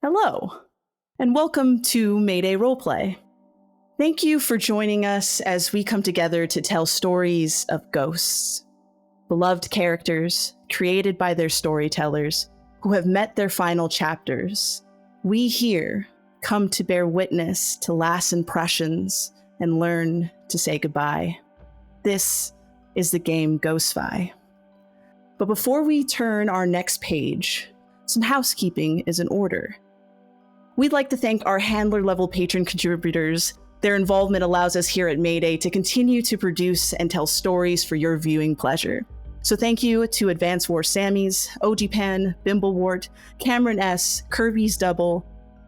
Hello, and welcome to Mayday Roleplay. Thank you for joining us as we come together to tell stories of ghosts, beloved characters created by their storytellers who have met their final chapters. We here come to bear witness to last impressions and learn to say goodbye. This is the game Ghostfi. But before we turn our next page, some housekeeping is in order. We'd like to thank our handler-level patron contributors. Their involvement allows us here at Mayday to continue to produce and tell stories for your viewing pleasure. So thank you to Advance War Sammys, OGPan, Bimblewart, Cameron S., Kirby's Double,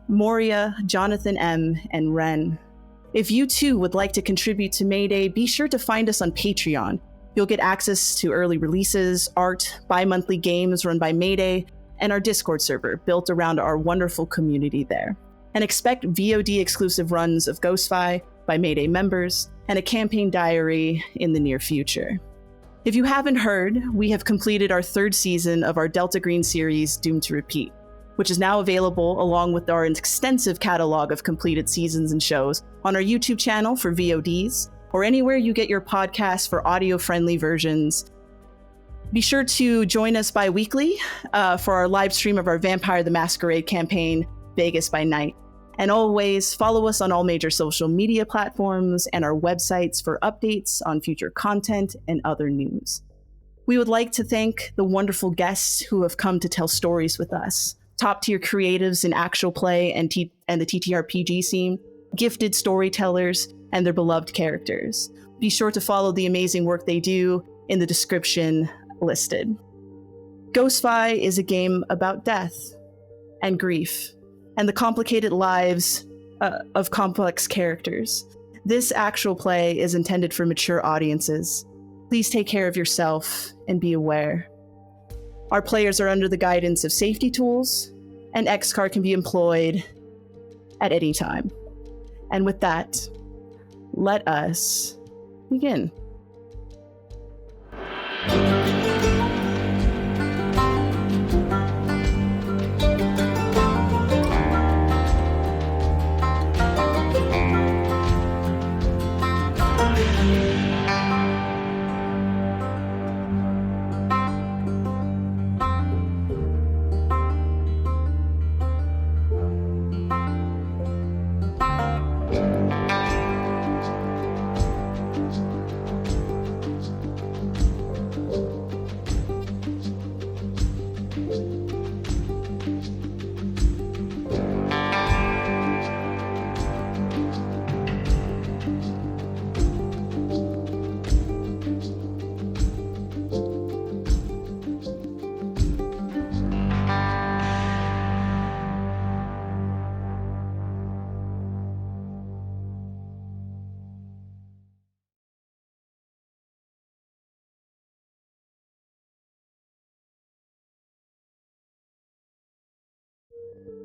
Moria, Jonathan M., and Ren. If you too would like to contribute to Mayday, be sure to find us on Patreon. You'll get access to early releases, art, bi-monthly games run by Mayday, and our Discord server built around our wonderful community there. And expect VOD exclusive runs of Ghostfi by Mayday members and a campaign diary in the near future. If you haven't heard, we have completed our third season of our Delta Green series, Doomed to Repeat, which is now available along with our extensive catalog of completed seasons and shows on our YouTube channel for VODs, or anywhere you get your podcasts for audio-friendly versions. Be sure to join us bi-weekly for our live stream of our Vampire the Masquerade campaign, Vegas by Night. And always follow us on all major social media platforms and our websites for updates on future content and other news. We would like to thank the wonderful guests who have come to tell stories with us. Top-tier creatives in actual play and the TTRPG scene, gifted storytellers, and their beloved characters. Be sure to follow the amazing work they do in the description listed. Ghostfi is a game about death and grief and the complicated lives of complex characters. This actual play is intended for mature audiences. Please take care of yourself and be aware. Our players are under the guidance of safety tools, and X-Card can be employed at any time. And with that, let us begin.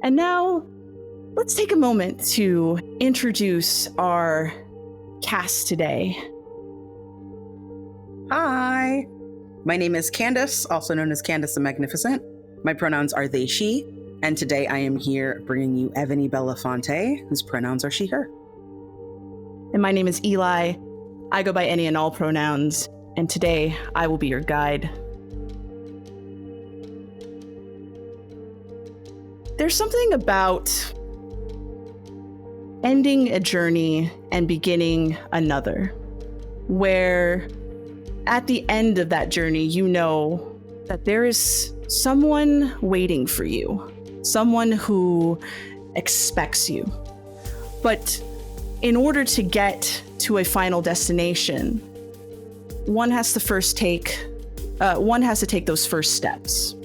And now, let's take a moment to introduce our cast today. Hi, my name is Candace, also known as Candace the Magnificent. My pronouns are they, she, and today I am here bringing you Evony Bellafonte, whose pronouns are she, her. And my name is Eli. I go by any and all pronouns, and today I will be your guide. There's something about ending a journey and beginning another, where at the end of that journey, you know that there is someone waiting for you, someone who expects you. But in order to get to a final destination, one has to take those first steps.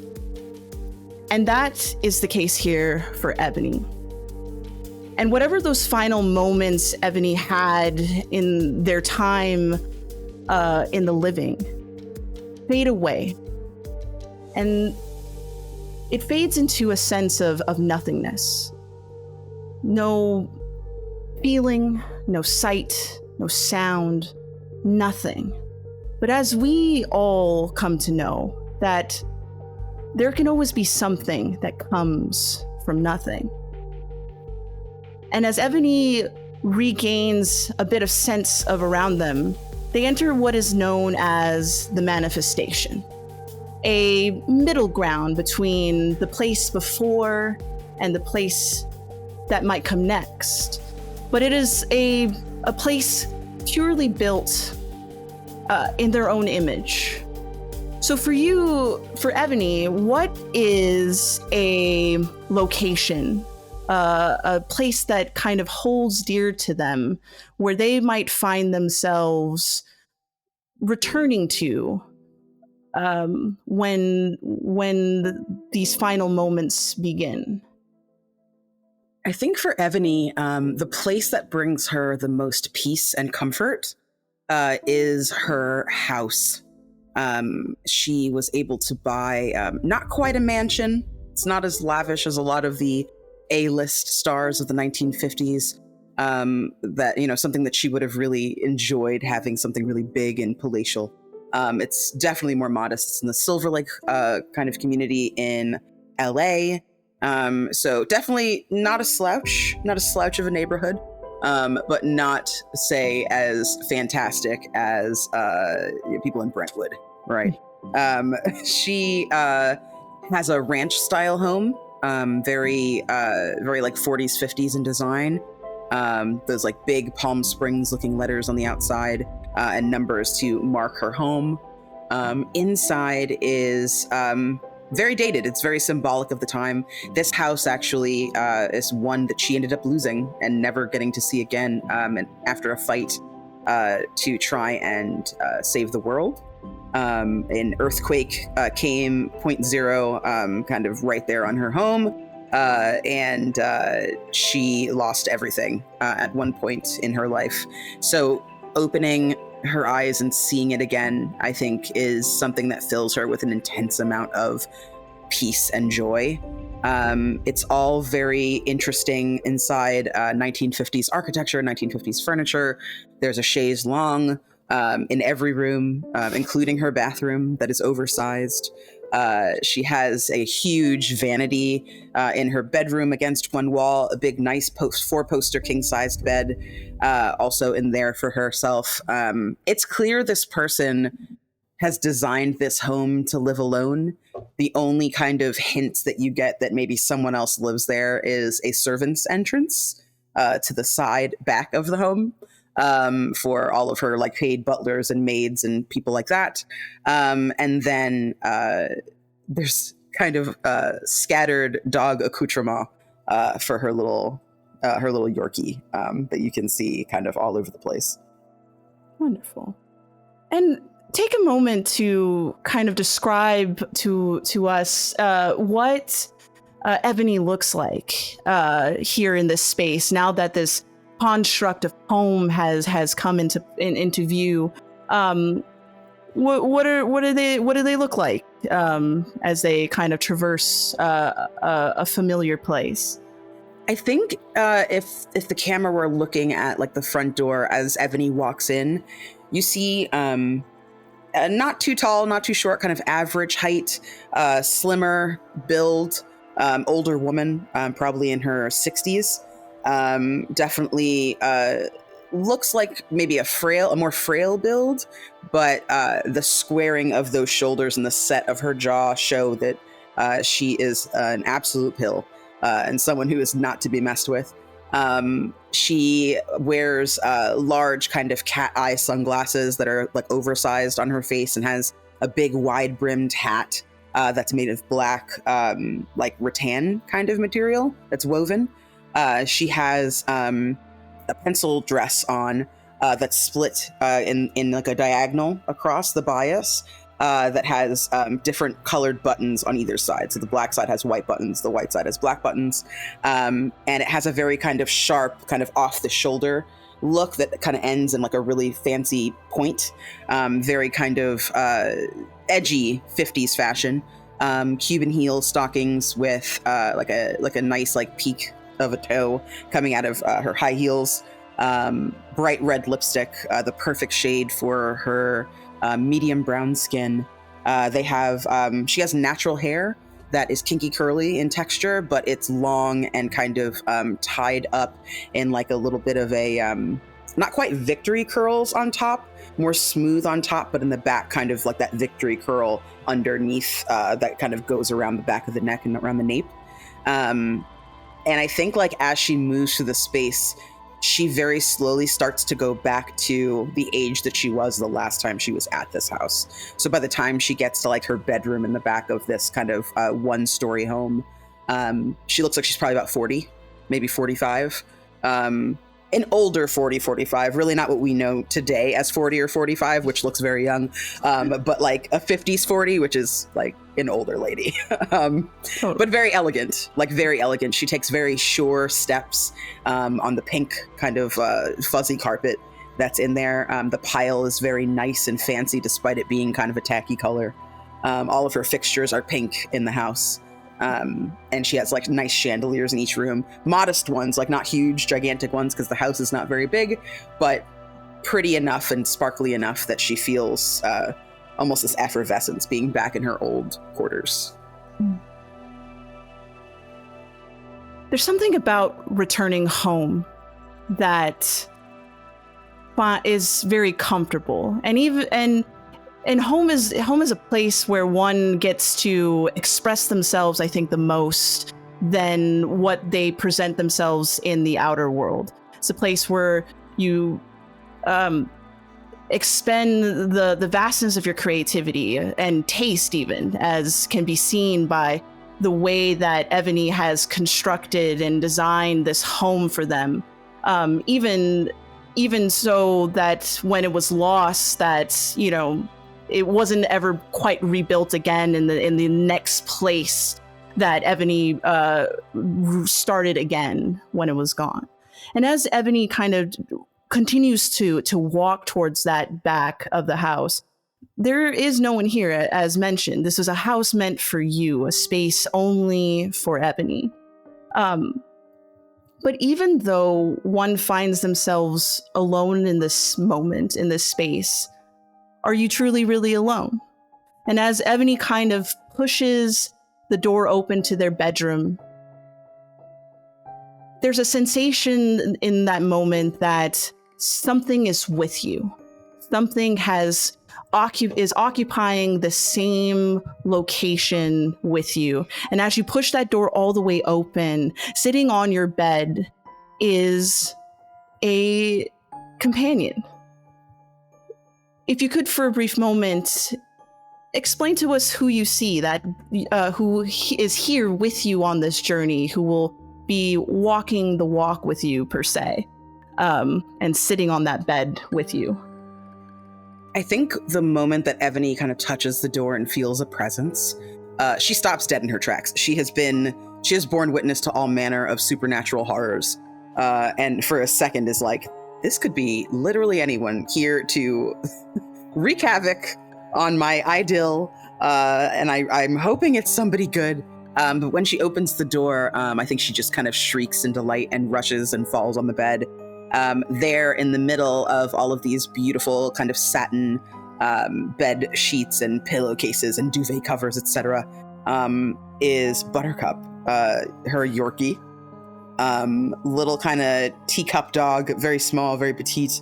And that is the case here for Evony. And whatever those final moments Evony had in their time in the living fade away. And it fades into a sense of nothingness. No feeling, no sight, no sound, nothing. But as we all come to know that there can always be something that comes from nothing. And as Evony regains a bit of sense of around them, they enter what is known as the manifestation, a middle ground between the place before and the place that might come next. But it is a place purely built in their own image. So for Evony, what is a location, a place that kind of holds dear to them, where they might find themselves returning to when these final moments begin? I think for Evony, the place that brings her the most peace and comfort is her house. She was able to buy not quite a mansion. It's not as lavish as a lot of the A-list stars of the 1950s. That, something that she would have really enjoyed, having something really big and palatial. It's definitely more modest. It's in the Silver Lake kind of community in LA. So definitely not a slouch of a neighborhood, but not, say, as fantastic as people in Brentwood, right? She has a ranch-style home, very like 40s, 50s in design. Those like big Palm Springs-looking letters on the outside and numbers to mark her home. Inside is very dated. It's very symbolic of the time. This house actually is one that she ended up losing and never getting to see again, and after a fight to try and save the world. An earthquake came 0.0 kind of right there on her home, and she lost everything at one point in her life. So opening her eyes and seeing it again, I think, is something that fills her with an intense amount of peace and joy. It's all very interesting inside 1950s architecture, 1950s furniture. There's a chaise longue in every room, including her bathroom that is oversized. She has a huge vanity in her bedroom against one wall, a big, nice four-poster king-sized bed also in there for herself. It's clear this person has designed this home to live alone. The only kind of hint that you get that maybe someone else lives there is a servant's entrance to the side back of the home. For all of her like paid butlers and maids and people like that. And then there's kind of scattered dog accoutrement for her little Yorkie that you can see kind of all over the place. Wonderful. And take a moment to kind of describe to us what Evony looks like here in this space now that this construct of home has come into view. What do they look like as they kind of traverse a familiar place? I think if the camera were looking at like the front door as Evony walks in, you see not too tall, not too short, kind of average height, slimmer build, older woman, probably in her 60s. Definitely looks like maybe a more frail build, but the squaring of those shoulders and the set of her jaw show that she is an absolute pill and someone who is not to be messed with. She wears large kind of cat eye sunglasses that are like oversized on her face and has a big wide brimmed hat that's made of black like rattan kind of material that's woven. She has a pencil dress on that's split in like a diagonal across the bias that has different colored buttons on either side. So the black side has white buttons, the white side has black buttons. And it has a very kind of sharp, kind of off the shoulder look that kind of ends in like a really fancy point. Very kind of edgy 50s fashion. Cuban heel stockings with like a nice like peak of a toe coming out of her high heels. Bright red lipstick, the perfect shade for her medium brown skin. She has natural hair that is kinky curly in texture, but it's long and kind of tied up in like a little bit of a, not quite victory curls on top, more smooth on top, but in the back kind of like that victory curl underneath that kind of goes around the back of the neck and around the nape. And I think like as she moves through the space, she very slowly starts to go back to the age that she was the last time she was at this house. So by the time she gets to like her bedroom in the back of this kind of one-story home, she looks like she's probably about 40, maybe 45. An older 40, 45, really not what we know today as 40 or 45, which looks very young, but like a 50s 40, which is like an older lady. But very elegant, like very elegant. She takes very sure steps on the pink kind of fuzzy carpet that's in there. The pile is very nice and fancy despite it being kind of a tacky color. All of her fixtures are pink in the house. And she has like nice chandeliers in each room, modest ones, like not huge, gigantic ones, because the house is not very big, but pretty enough and sparkly enough that she feels almost this effervescence being back in her old quarters. There's something about returning home that is very comfortable, and home is a place where one gets to express themselves, I think, the most than what they present themselves in the outer world. It's a place where you expend the vastness of your creativity and taste, even, as can be seen by the way that Evony has constructed and designed this home for them. Even so that when it was lost, that, you know, it wasn't ever quite rebuilt again in the next place that Evony started again when it was gone. And as Evony kind of continues to walk towards that back of the house, there is no one here, as mentioned. This is a house meant for you, a space only for Evony. But even though one finds themselves alone in this moment, in this space, are you truly, really alone? And as Evony kind of pushes the door open to their bedroom, there's a sensation in that moment that something is with you. Something is occupying the same location with you. And as you push that door all the way open, sitting on your bed is a companion. If you could, for a brief moment, explain to us who you see, that who is here with you on this journey, who will be walking the walk with you, per se, and sitting on that bed with you. I think the moment that Evony kind of touches the door and feels a presence, she stops dead in her tracks. She has borne witness to all manner of supernatural horrors, and for a second is like, this could be literally anyone here to wreak havoc on my idyll, and I'm hoping it's somebody good. But when she opens the door, I think she just kind of shrieks in delight and rushes and falls on the bed. There in the middle of all of these beautiful kind of satin bed sheets and pillowcases and duvet covers, etc., is Buttercup, her Yorkie. Little kind of teacup dog, very small, very petite,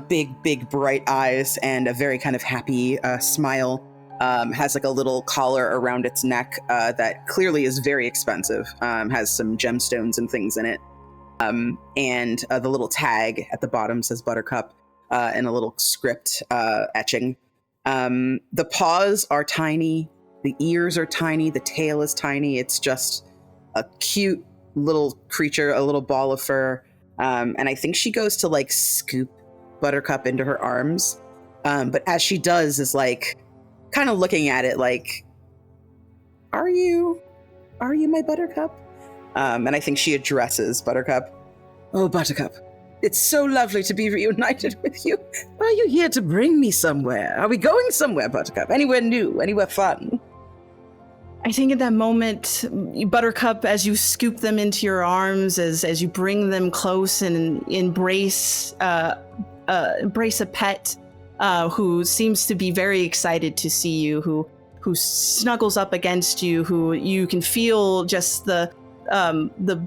big, bright eyes, and a very kind of happy smile. Has like a little collar around its neck that clearly is very expensive, has some gemstones and things in it. And the little tag at the bottom says Buttercup, and a little script etching. The paws are tiny, the ears are tiny, the tail is tiny. It's just a cute little creature, a little ball of fur. And I think she goes to like scoop Buttercup into her arms. But as she does is like kind of looking at it like, are you my Buttercup? And I think she addresses Buttercup. Oh, Buttercup, it's so lovely to be reunited with you. Are you here to bring me somewhere? Are we going somewhere, Buttercup? Anywhere new? Anywhere fun? I think at that moment, Buttercup, as you scoop them into your arms, as you bring them close and embrace a pet who seems to be very excited to see you, who who snuggles up against you, who you can feel just the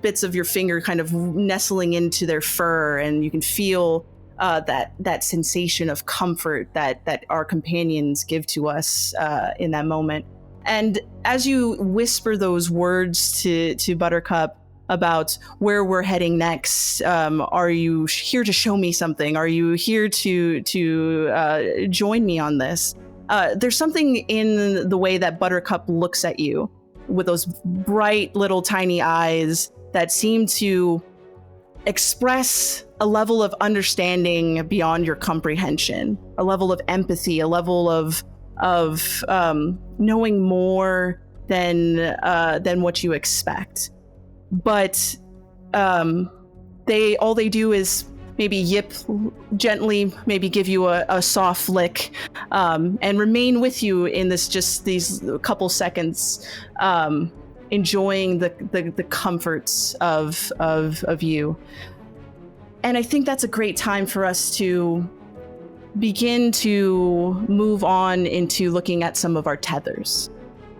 bits of your finger kind of nestling into their fur, and you can feel that sensation of comfort that our companions give to us in that moment. And as you whisper those words to Buttercup about where we're heading next, are you here to show me something? Are you here to join me on this? There's something in the way that Buttercup looks at you with those bright little tiny eyes that seem to express a level of understanding beyond your comprehension, a level of empathy, a level of knowing more than what you expect. But all they do is maybe yip gently, maybe give you a soft lick, and remain with you in these couple seconds, enjoying the comforts of you. And I think that's a great time for us to begin to move on into looking at some of our tethers.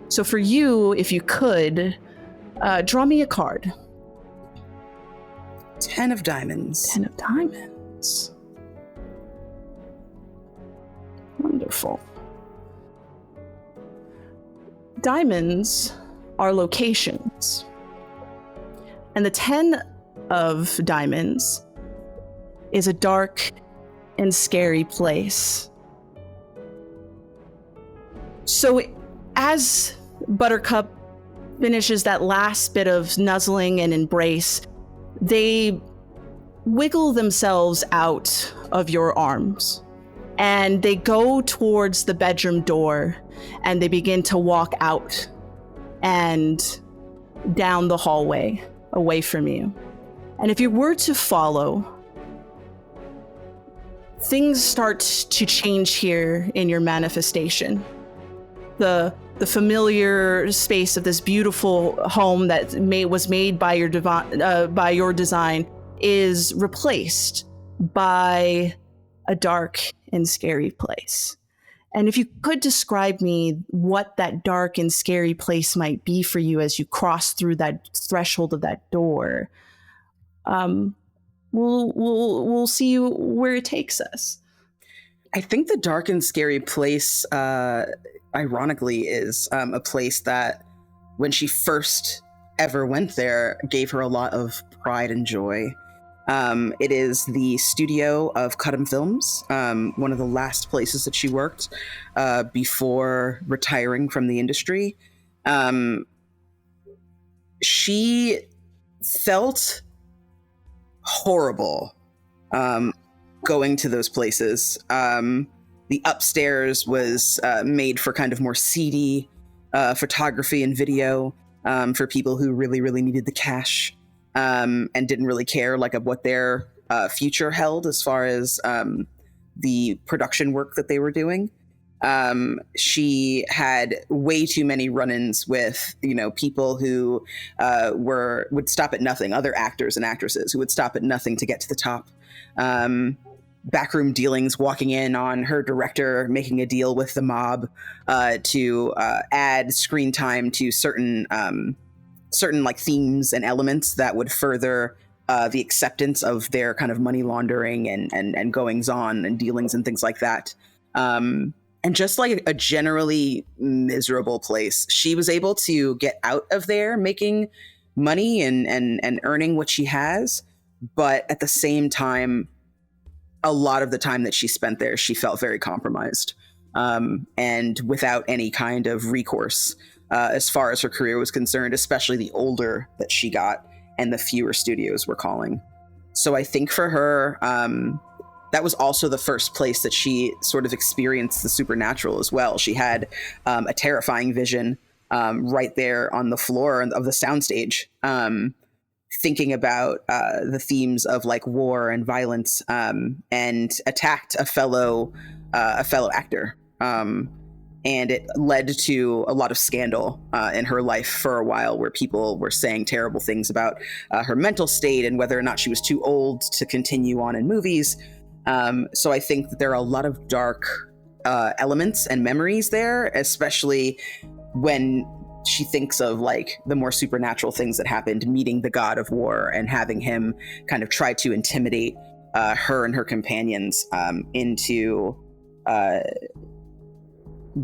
So for you, if you could, draw me a card. 10 of diamonds. 10 of diamonds. Wonderful. Diamonds are locations. And the 10 of diamonds is a dark and scary place. So as Buttercup finishes that last bit of nuzzling and embrace, they wiggle themselves out of your arms and they go towards the bedroom door and they begin to walk out and down the hallway away from you. And if you were to follow, things start to change here in your manifestation. The familiar space of this beautiful home that was made by your design is replaced by a dark and scary place. And if you could describe me what that dark and scary place might be for you as you cross through that threshold of that door, we'll see where it takes us. I think the dark and scary place, ironically, is a place that when she first ever went there gave her a lot of pride and joy. It is the studio of Cudham Films, one of the last places that she worked before retiring from the industry. She felt horrible going to those places. The upstairs was made for kind of more seedy photography and video for people who really, really needed the cash and didn't really care like of what their future held as far as the production work that they were doing. She had way too many run-ins with, people who would stop at nothing, other actors and actresses who would stop at nothing to get to the top. Backroom dealings, walking in on her director making a deal with the mob to add screen time to certain like themes and elements that would further the acceptance of their kind of money laundering and goings on and dealings and things like that. And just like a generally miserable place, she was able to get out of there making money and earning what she has. But at the same time, a lot of the time that she spent there, she felt very compromised and without any kind of recourse as far as her career was concerned, especially the older that she got and the fewer studios were calling. So I think for her, that was also the first place that she sort of experienced the supernatural as well. She had a terrifying vision right there on the floor of the soundstage, thinking about the themes of like war and violence, and attacked a fellow actor. And it led to a lot of scandal in her life for a while, where people were saying terrible things about her mental state and whether or not she was too old to continue on in movies. So I think that there are a lot of dark elements and memories there, especially when she thinks of like the more supernatural things that happened, meeting the god of war and having him kind of try to intimidate her and her companions into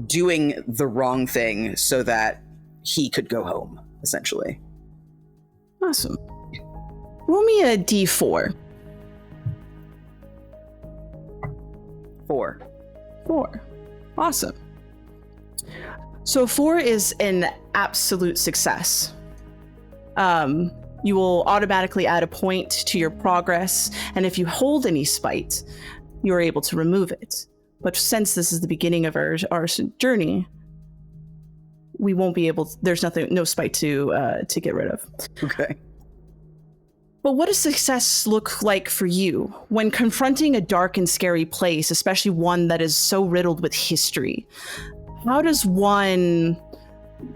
doing the wrong thing so that he could go home, essentially. Awesome. Roll me a d4. 4. 4. Awesome. So 4 is an absolute success. You will automatically add a point to your progress, and if you hold any spite, you're able to remove it. But since this is the beginning of our journey, we won't be able. There's no spite to get rid of. Okay. But what does success look like for you when confronting a dark and scary place, especially one that is so riddled with history? How does one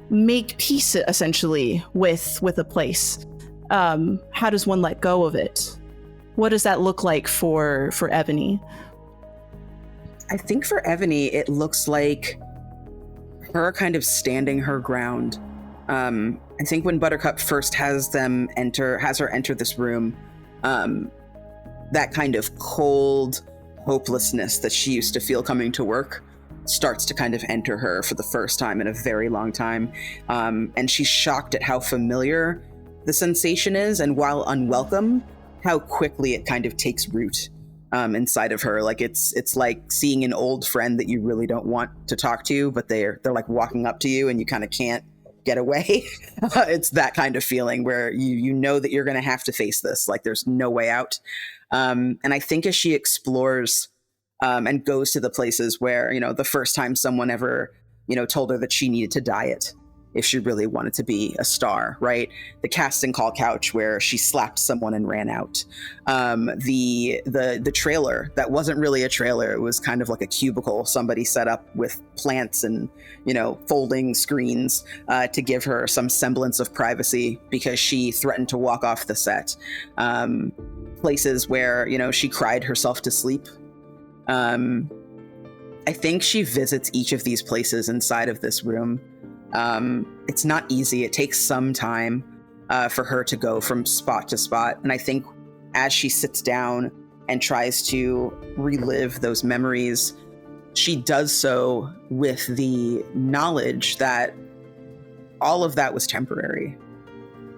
make peace, essentially, with a place? How does one let go of it? What does that look like for Evony? I think for Evony, it looks like her kind of standing her ground. I think when Buttercup first has her enter this room, that kind of cold hopelessness that she used to feel coming to work starts to kind of enter her for the first time in a very long time. And she's shocked at how familiar the sensation is, and while unwelcome, how quickly it kind of takes root inside of her. Like it's like seeing an old friend that you really don't want to talk to, but they're like walking up to you and you kind of can't get away. It's that kind of feeling where you know that you're going to have to face this. Like there's no way out. And I think as she explores and goes to the places where, the first time someone ever, told her that she needed to diet if she really wanted to be a star, right? The casting call couch where she slapped someone and ran out. The trailer that wasn't really a trailer. It was kind of like a cubicle somebody set up with plants and, folding screens to give her some semblance of privacy because she threatened to walk off the set. Places where, she cried herself to sleep. I think she visits each of these places inside of this room. It's not easy. It takes some time for her to go from spot to spot. And I think as she sits down and tries to relive those memories, she does so with the knowledge that all of that was temporary.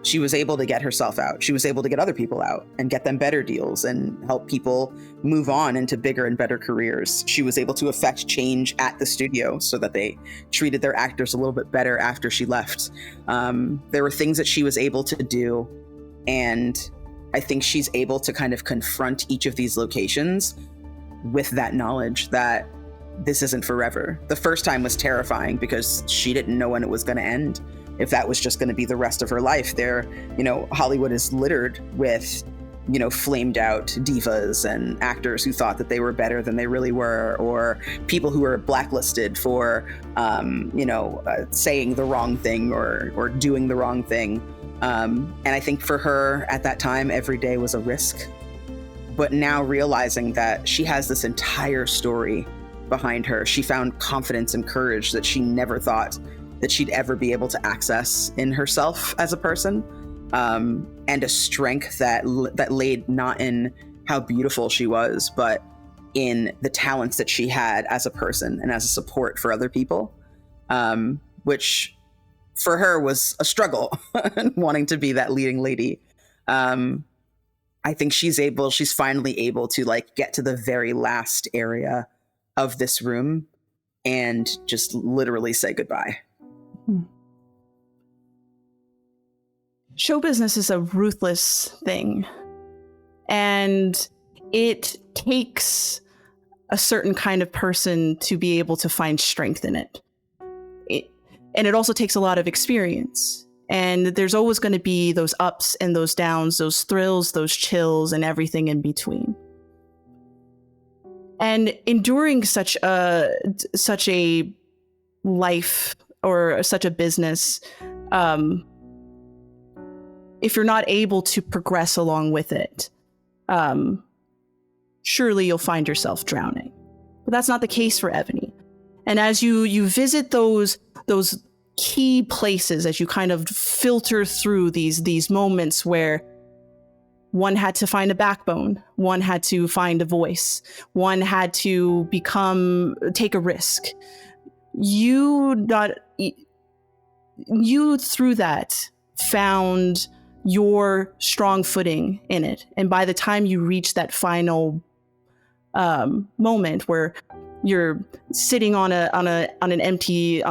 She was able to get herself out. She was able to get other people out and get them better deals and help people move on into bigger and better careers. She was able to affect change at the studio so that they treated their actors a little bit better after she left. There were things that she was able to do, and I think she's able to kind of confront each of these locations with that knowledge that this isn't forever. The first time was terrifying because she didn't know when it was going to end. If that was just going to be the rest of her life. Hollywood is littered with, flamed out divas and actors who thought that they were better than they really were, or people who were blacklisted for, saying the wrong thing or doing the wrong thing. And I think for her at that time, every day was a risk. But now realizing that she has this entire story behind her, she found confidence and courage that she never thought that she'd ever be able to access in herself as a person, and a strength that laid not in how beautiful she was, but in the talents that she had as a person and as a support for other people, which for her was a struggle, wanting to be that leading lady. I think she's finally able to get to the very last area of this room and just literally say goodbye. Show business is a ruthless thing, and it takes a certain kind of person to be able to find strength in it. And it also takes a lot of experience, and there's always going to be those ups and those downs, those thrills, those chills, and everything in between. And enduring such a life or such a business, if you're not able to progress along with it, surely you'll find yourself drowning. But that's not the case for Evony. And as you visit those key places, as you kind of filter through these moments where one had to find a backbone, one had to find a voice, one had to take a risk. You through that found your strong footing in it. And by the time you reach that final moment where you're sitting on an empty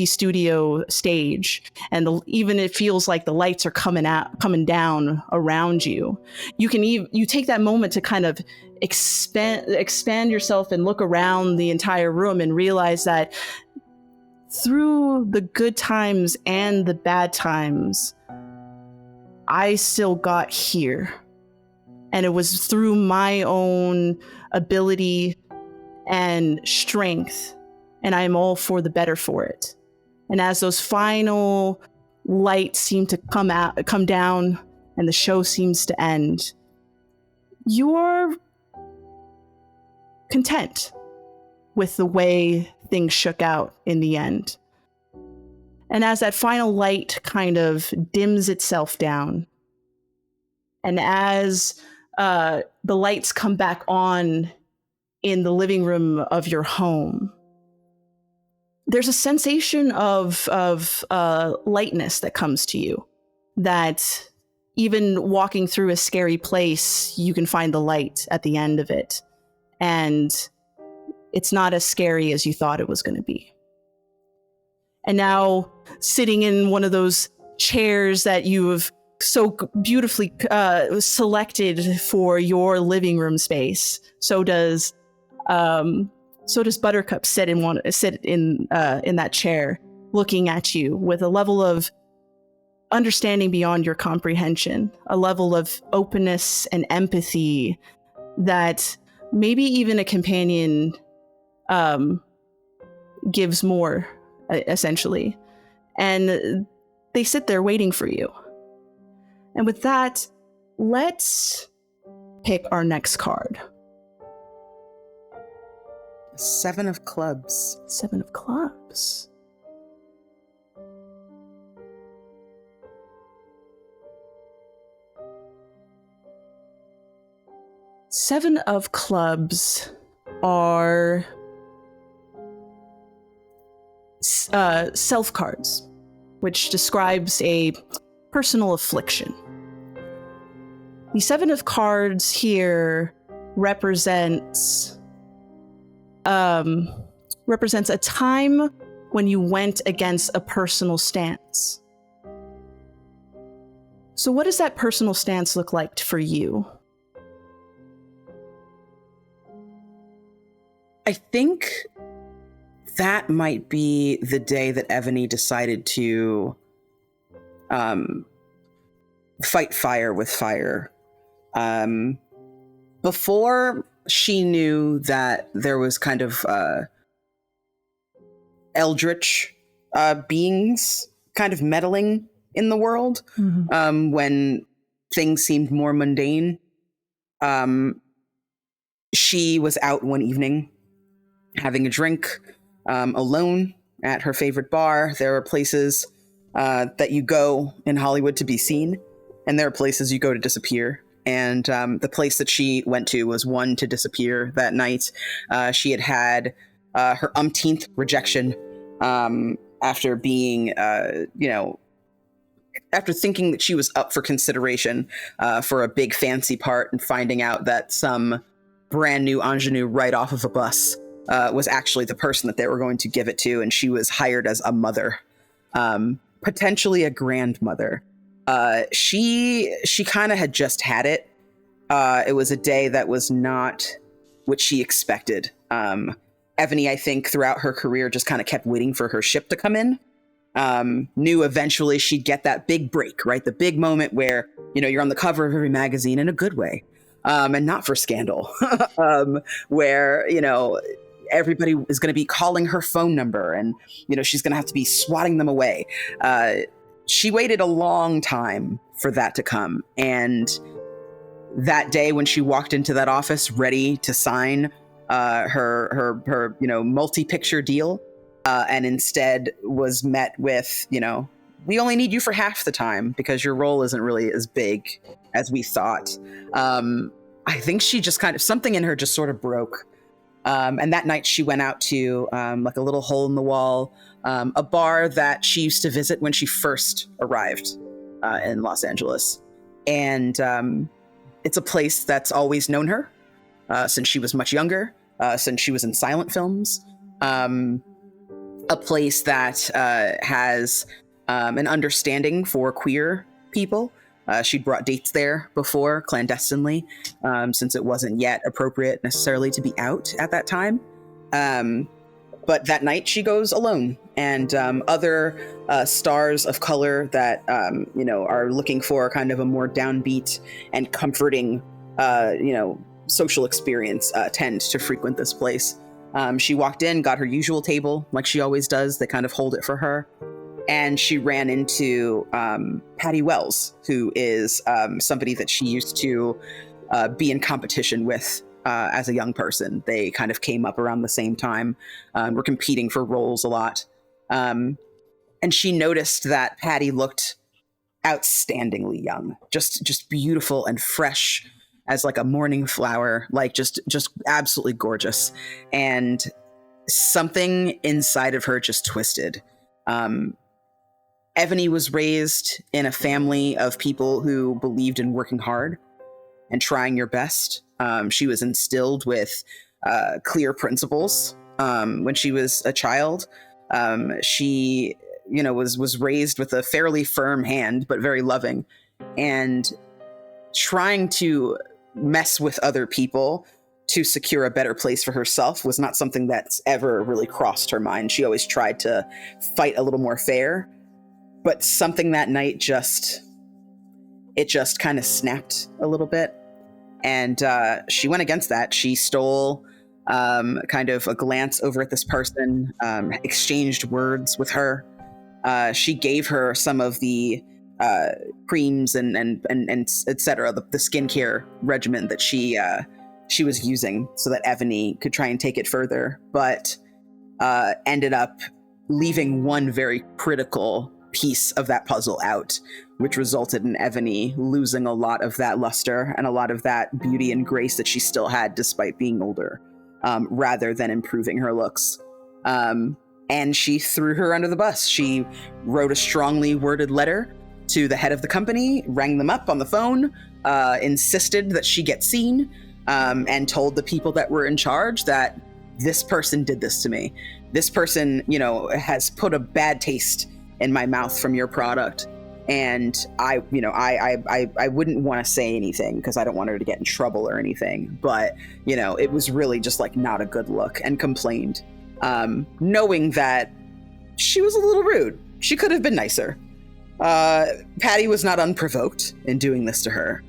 studio stage, and even it feels like the lights are coming down around you, you take that moment to kind of expand yourself and look around the entire room and realize that through the good times and the bad times, I still got here. And it was through my own ability and strength, and I'm all for the better for it. And as those final lights seem to come down, and the show seems to end, you're content with the way things shook out in the end. And as that final light kind of dims itself down, and as the lights come back on in the living room of your home, there's a sensation of lightness that comes to you, that even walking through a scary place, you can find the light at the end of it. And it's not as scary as you thought it was going to be. And now, sitting in one of those chairs that you have so beautifully selected for your living room space, so does Buttercup sit in that chair, looking at you with a level of understanding beyond your comprehension, a level of openness and empathy that maybe even a companion gives more, essentially. And they sit there waiting for you. And with that, let's pick our next card. 7 of clubs. 7 of clubs. Seven of clubs are self cards, which describes a personal affliction. The 7 of cards here represents a time when you went against a personal stance. So what does that personal stance look like for you? I think that might be the day that Evony decided to fight fire with fire. Before she knew that there was kind of eldritch beings kind of meddling in the world, when things seemed more mundane. She was out one evening having a drink alone at her favorite bar. There are places that you go in Hollywood to be seen, and there are places you go to disappear. And the place that she went to was one to disappear that night. She had her umpteenth rejection after being, after thinking that she was up for consideration for a big fancy part, and finding out that some brand new ingenue right off of a bus was actually the person that they were going to give it to. And she was hired as a mother, potentially a grandmother. She kind of had just had it. It was a day that was not what she expected. Evony, I think, throughout her career, just kind of kept waiting for her ship to come in. Knew eventually she'd get that big break, right? The big moment where, you're on the cover of every magazine in a good way, and not for scandal, where, everybody is going to be calling her phone number, and, she's going to have to be swatting them away. She waited a long time for that to come. And that day when she walked into that office ready to sign her multi-picture deal, and instead was met with, we only need you for half the time because your role isn't really as big as we thought. I think she just something in her just sort of broke. And that night she went out to like a little hole in the wall, a bar that she used to visit when she first arrived in Los Angeles. And it's a place that's always known her since she was much younger, since she was in silent films. A place that has an understanding for queer people. She'd brought dates there before, clandestinely, since it wasn't yet appropriate necessarily to be out at that time. But that night she goes alone, and other stars of color that are looking for kind of a more downbeat and comforting social experience tend to frequent this place. She walked in, got her usual table like she always does. They kind of hold it for her. And she ran into Patty Wells, who is somebody that she used to be in competition with as a young person. They kind of came up around the same time, were competing for roles a lot. And she noticed that Patty looked outstandingly young, just beautiful and fresh as like a morning flower, like just absolutely gorgeous. And something inside of her just twisted. Evony was raised in a family of people who believed in working hard and trying your best. She was instilled with clear principles when she was a child. She, was raised with a fairly firm hand, but very loving. And trying to mess with other people to secure a better place for herself was not something that's ever really crossed her mind. She always tried to fight a little more fair. But something that night just kind of snapped a little bit. And she went against that. She stole kind of a glance over at this person, exchanged words with her. She gave her some of the creams and et cetera, the skincare regimen that she was using so that Evony could try and take it further, but ended up leaving one very critical piece of that puzzle out, which resulted in Evony losing a lot of that luster and a lot of that beauty and grace that she still had despite being older, rather than improving her looks. And she threw her under the bus. She wrote a strongly worded letter to the head of the company, rang them up on the phone, insisted that she get seen, and told the people that were in charge that this person did this to me. This person, has put a bad taste in my mouth from your product. And I wouldn't want to say anything because I don't want her to get in trouble or anything. But, it was really just like not a good look, and complained, knowing that she was a little rude. She could have been nicer. Patty was not unprovoked in doing this to her.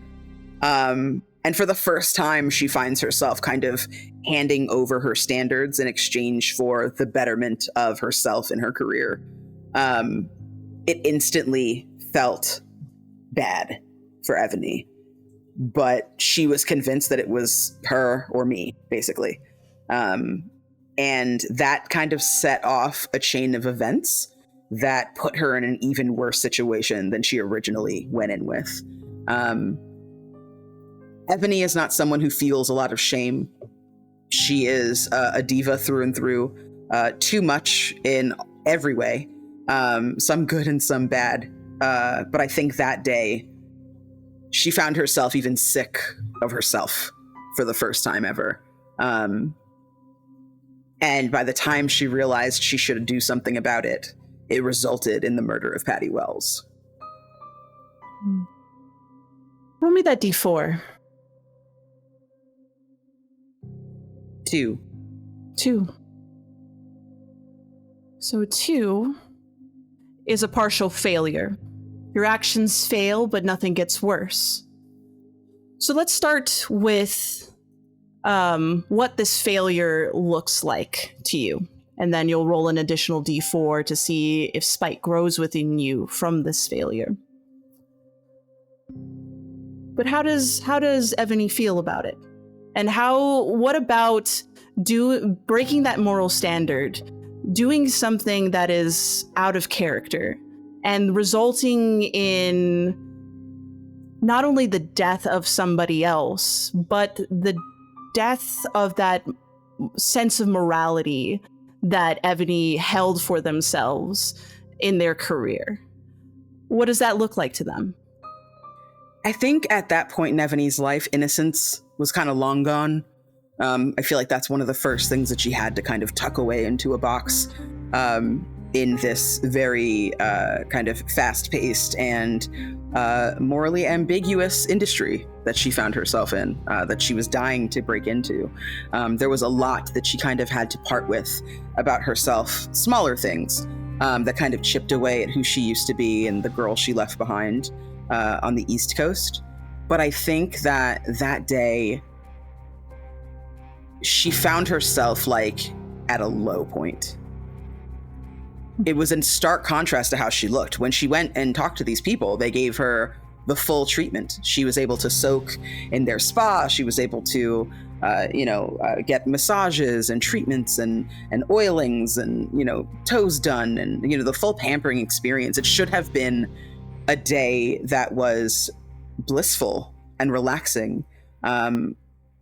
And for the first time, she finds herself kind of handing over her standards in exchange for the betterment of herself and her career. It instantly felt bad for Evony, but she was convinced that it was her or me, basically. And that kind of set off a chain of events that put her in an even worse situation than she originally went in with. Evony is not someone who feels a lot of shame. She is a diva through and through, too much in every way. Some good and some bad. But I think that day, she found herself even sick of herself for the first time ever. And by the time she realized she should do something about it, it resulted in the murder of Patty Wells. Roll me that D4. 2. 2. So 2 is a partial failure. Your actions fail, but nothing gets worse. So let's start with what this failure looks like to you. And then you'll roll an additional D4 to see if spite grows within you from this failure. But how does Evony feel about it? And what about breaking that moral standard, doing something that is out of character, and resulting in not only the death of somebody else, but the death of that sense of morality that Evony held for themselves in their career. What does that look like to them? I think at that point in Evony's life, innocence was kind of long gone. I feel like that's one of the first things that she had to kind of tuck away into a box in this very kind of fast-paced and morally ambiguous industry that she found herself in, that she was dying to break into. There was a lot that she kind of had to part with about herself, smaller things that kind of chipped away at who she used to be and the girl she left behind on the East Coast. But I think that that day, she found herself like at a low point. It was in stark contrast to how she looked. When she went and talked to these people, they gave her the full treatment. She was able to soak in their spa. She was able to, get massages and treatments and oilings and, toes done and, the full pampering experience. It should have been a day that was blissful and relaxing.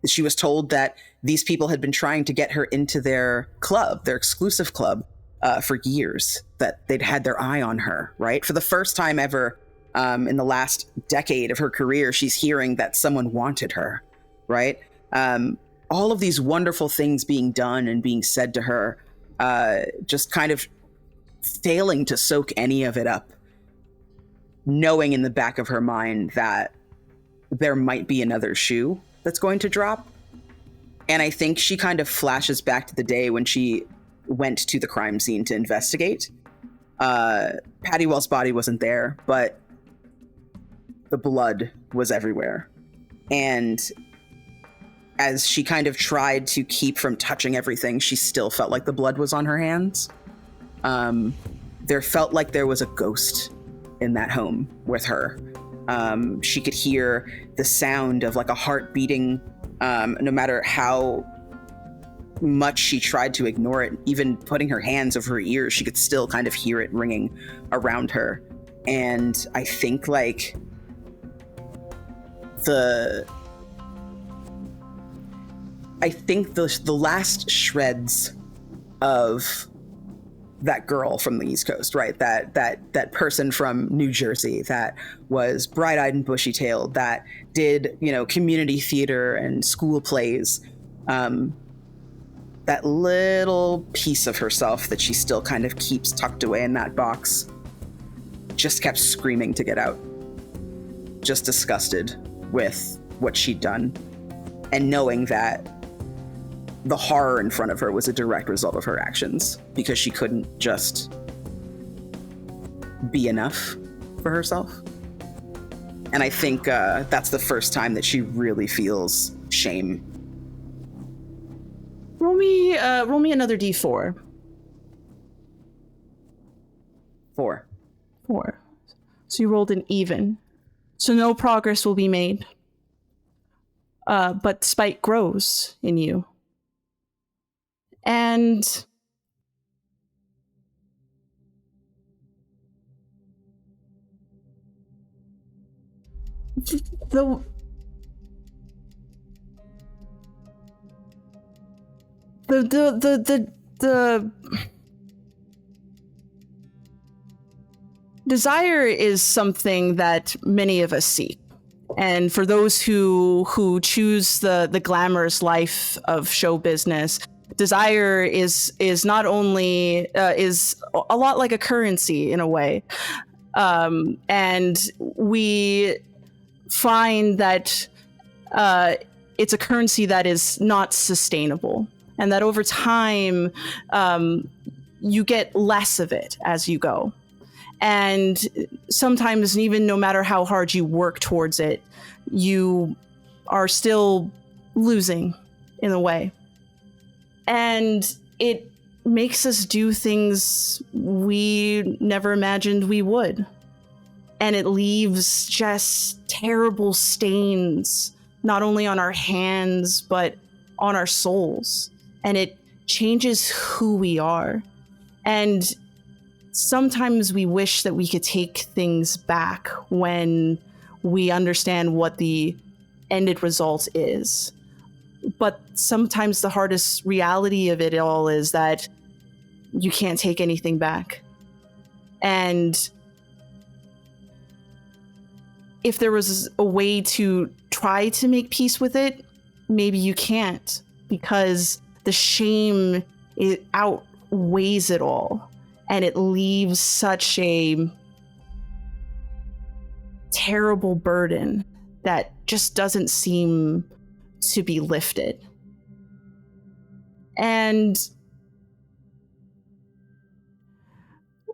She was told that these people had been trying to get her into their club, their exclusive club, for years, that they'd had their eye on her, right? For the first time ever in the last decade of her career, she's hearing that someone wanted her, right? All of these wonderful things being done and being said to her, just kind of failing to soak any of it up, knowing in the back of her mind that there might be another shoe that's going to drop. And I think she kind of flashes back to the day when she went to the crime scene to investigate. Pattywell's body wasn't there, but the blood was everywhere. And as she kind of tried to keep from touching everything, she still felt like the blood was on her hands. There felt like there was a ghost in that home with her. She could hear the sound of like a heart beating, no matter how much she tried to ignore it. Even putting her hands over her ears, she could still kind of hear it ringing around her. And I think like the last shreds of that girl from the East Coast, right? That person from New Jersey that was bright-eyed and bushy-tailed, that did, community theater and school plays. That little piece of herself that she still kind of keeps tucked away in that box just kept screaming to get out. Just disgusted with what she'd done. And knowing that the horror in front of her was a direct result of her actions, because she couldn't just be enough for herself. And I think that's the first time that she really feels shame. Roll me another D4. 4. 4. So you rolled an even. So no progress will be made. But spite grows in you. And the desire is something that many of us seek. And for those who choose the glamorous life of show business, desire is not only is a lot like a currency in a way, and we find that it's a currency that is not sustainable, and that over time you get less of it as you go. And sometimes, even no matter how hard you work towards it, you are still losing in a way. And it makes us do things we never imagined we would. And it leaves just terrible stains, not only on our hands, but on our souls. and it changes who we are. And sometimes we wish that we could take things back when we understand what the ended result is. But sometimes the hardest reality of it all is that you can't take anything back. And if there was a way to try to make peace with it, maybe you can't, because the shame, it outweighs it all, and it leaves such a terrible burden that just doesn't seem to be lifted. And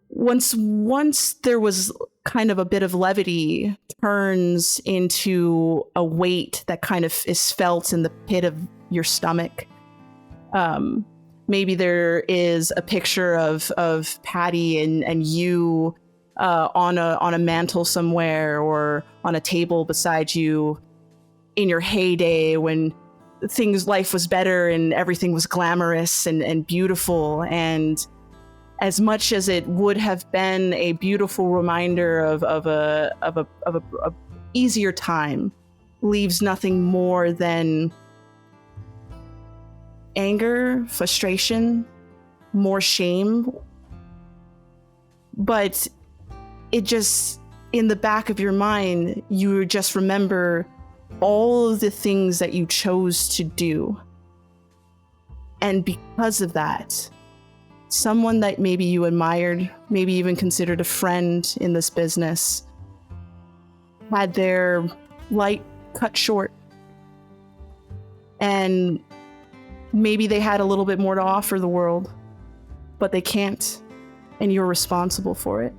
once there was kind of a bit of levity, turns into a weight that kind of is felt in the pit of your stomach. Maybe there is a picture of Patty and you on a mantle somewhere, or on a table beside you in your heyday when life was better and everything was glamorous and beautiful. And as much as it would have been a beautiful reminder of a easier time, leaves nothing more than anger, frustration, more shame. But it just, in the back of your mind, you just remember all of the things that you chose to do. And because of that, someone that maybe you admired, maybe even considered a friend in this business, had their light cut short. And maybe they had a little bit more to offer the world, but they can't, and you're responsible for it.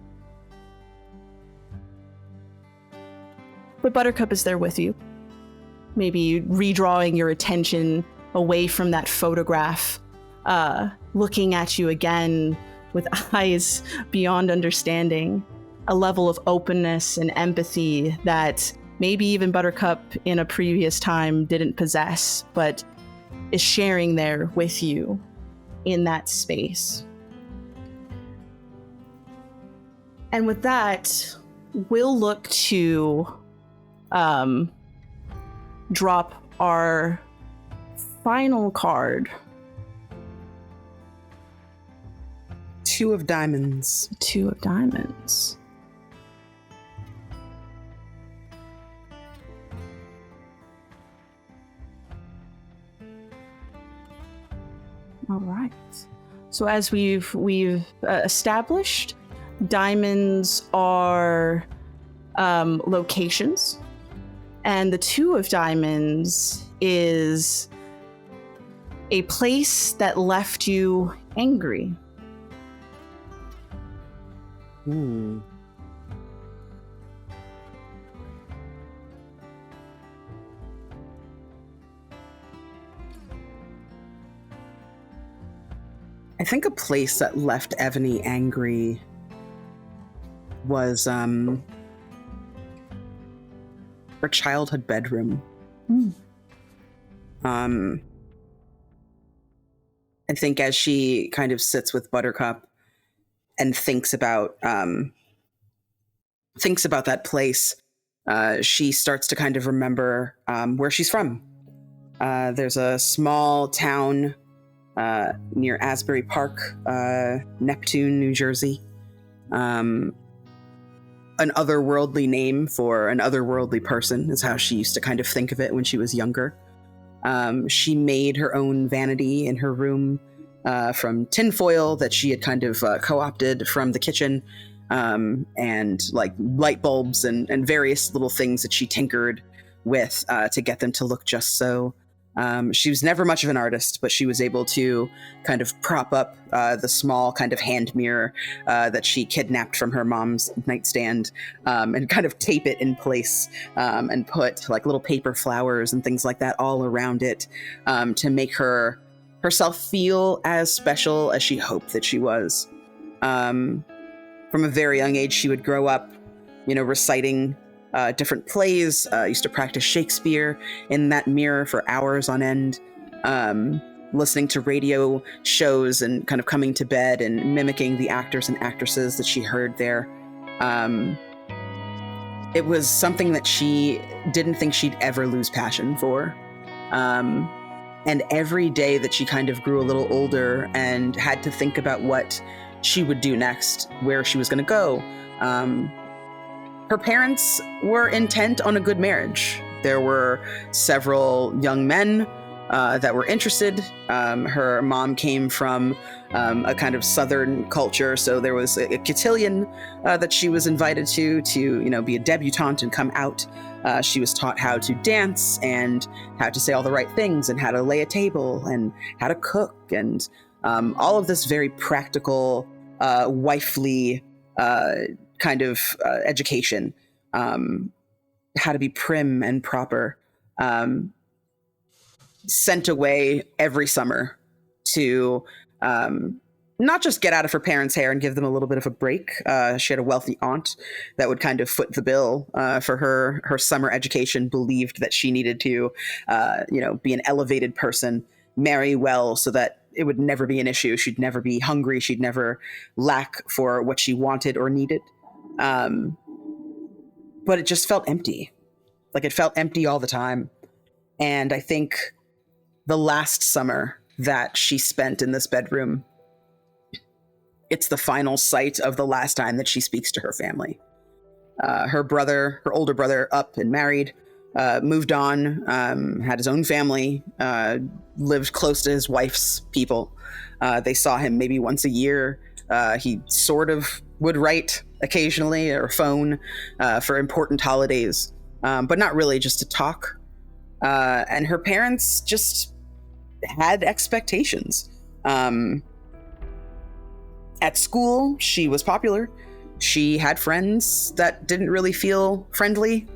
But Buttercup is there with you, maybe redrawing your attention away from that photograph, looking at you again with eyes beyond understanding, a level of openness and empathy that maybe even Buttercup in a previous time didn't possess, but is sharing there with you in that space. And with that, we'll look to drop our final card. Two of diamonds. Two of diamonds. All right. So as we've established, diamonds are locations, and the two of diamonds is a place that left you angry. I think a place that left Evony angry was her childhood bedroom. I think as she kind of sits with Buttercup and thinks about that place, she starts to kind of remember where she's from. There's a small town near Asbury Park, Neptune, New Jersey. An otherworldly name for an otherworldly person is how she used to kind of think of it when she was younger. She made her own vanity in her room from tinfoil that she had kind of co-opted from the kitchen, and like light bulbs and various little things that she tinkered with to get them to look just so. She was never much of an artist, but she was able to kind of prop up the small kind of hand mirror that she kidnapped from her mom's nightstand, and kind of tape it in place, and put like little paper flowers and things like that all around it, to make herself feel as special as she hoped that she was. From a very young age, she would grow up, reciting different plays, used to practice Shakespeare in that mirror for hours on end. listening to radio shows and kind of coming to bed and mimicking the actors and actresses that she heard there. It was something that she didn't think she'd ever lose passion for. And every day that she kind of grew a little older and had to think about what she would do next, where she was going to go, her parents were intent on a good marriage. There were several young men that were interested. Her mom came from a kind of Southern culture, so there was a cotillion that she was invited to be a debutante and come out. She was taught how to dance and how to say all the right things and how to lay a table and how to cook and all of this very practical, wifely kind of education, how to be prim and proper. Sent away every summer to not just get out of her parents' hair and give them a little bit of a break. She had a wealthy aunt that would kind of foot the bill for her summer education, believed that she needed to, be an elevated person, marry well so that it would never be an issue. She'd never be hungry. She'd never lack for what she wanted or needed. But it just felt empty. Like it felt empty all the time. And I think the last summer that she spent in this bedroom, it's the final sight of the last time that she speaks to her family. Her older brother, up and married, moved on, had his own family, lived close to his wife's people. They saw him maybe once a year. He sort of would write occasionally or phone for important holidays, but not really, just to talk. And her parents just had expectations. At school, she was popular. She had friends that didn't really feel friendly.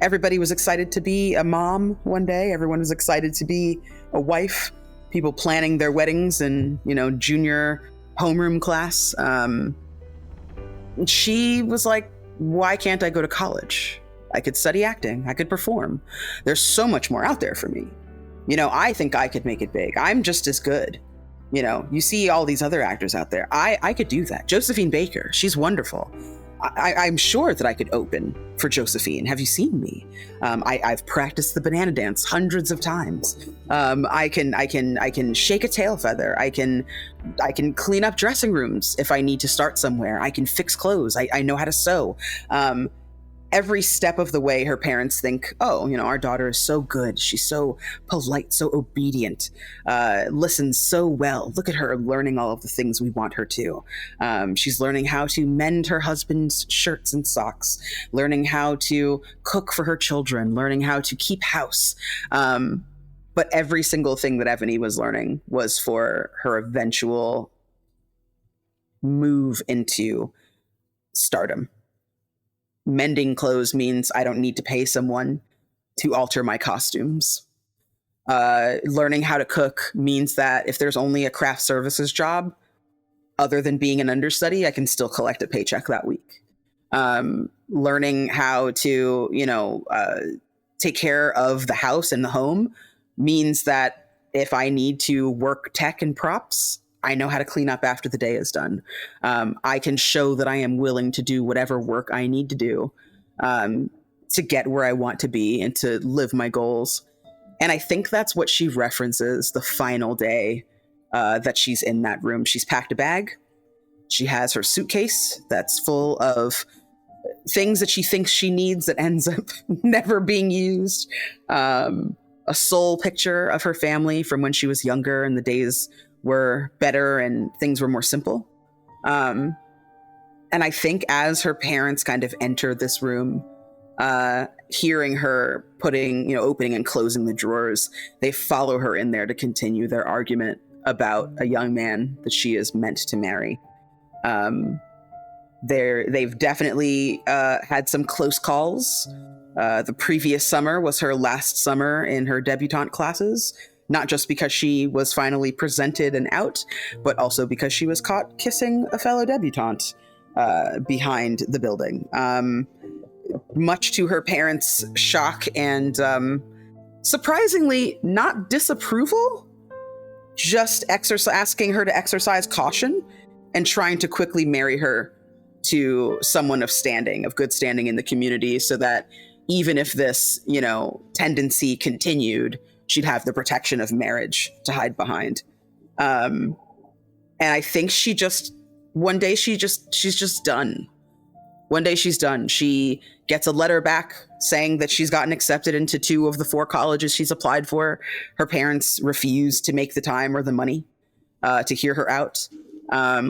Everybody was excited to be a mom one day. Everyone was excited to be a wife. People planning their weddings in, junior homeroom class. She was like, why can't I go to college? I could study acting. I could perform. There's so much more out there for me. I think I could make it big. I'm just as good. You see all these other actors out there. I could do that. Josephine Baker, she's wonderful. I'm sure that I could open for Josephine. Have you seen me? I've practiced the banana dance hundreds of times. I can shake a tail feather. I can clean up dressing rooms if I need to start somewhere. I can fix clothes. I know how to sew. Every step of the way, her parents think, our daughter is so good. She's so polite, so obedient, listens so well. Look at her learning all of the things we want her to. She's learning how to mend her husband's shirts and socks, learning how to cook for her children, learning how to keep house. But every single thing that Evony was learning was for her eventual move into stardom. Mending clothes means I don't need to pay someone to alter my costumes. Learning how to cook means that if there's only a craft services job, other than being an understudy, I can still collect a paycheck that week. Learning how to, take care of the house and the home means that if I need to work tech and props, I know how to clean up after the day is done. I can show that I am willing to do whatever work I need to do to get where I want to be and to live my goals. And I think that's what she references the final day that she's in that room. She's packed a bag. She has her suitcase that's full of things that she thinks she needs that ends up never being used. A soul picture of her family from when she was younger and the days were better and things were more simple. And I think as her parents kind of enter this room, hearing her opening and closing the drawers, they follow her in there to continue their argument about a young man that she is meant to marry. They've definitely had some close calls. The previous summer was her last summer in her debutante classes. Not just because she was finally presented and out, but also because she was caught kissing a fellow debutante behind the building. Much to her parents' shock and surprisingly not disapproval, just asking her to exercise caution and trying to quickly marry her to someone of good standing in the community, so that even if this, tendency continued, she'd have the protection of marriage to hide behind. And I think she's just done. One day she's done. She gets a letter back saying that she's gotten accepted into 2 of the 4 colleges she's applied for. Her parents refuse to make the time or the money to hear her out.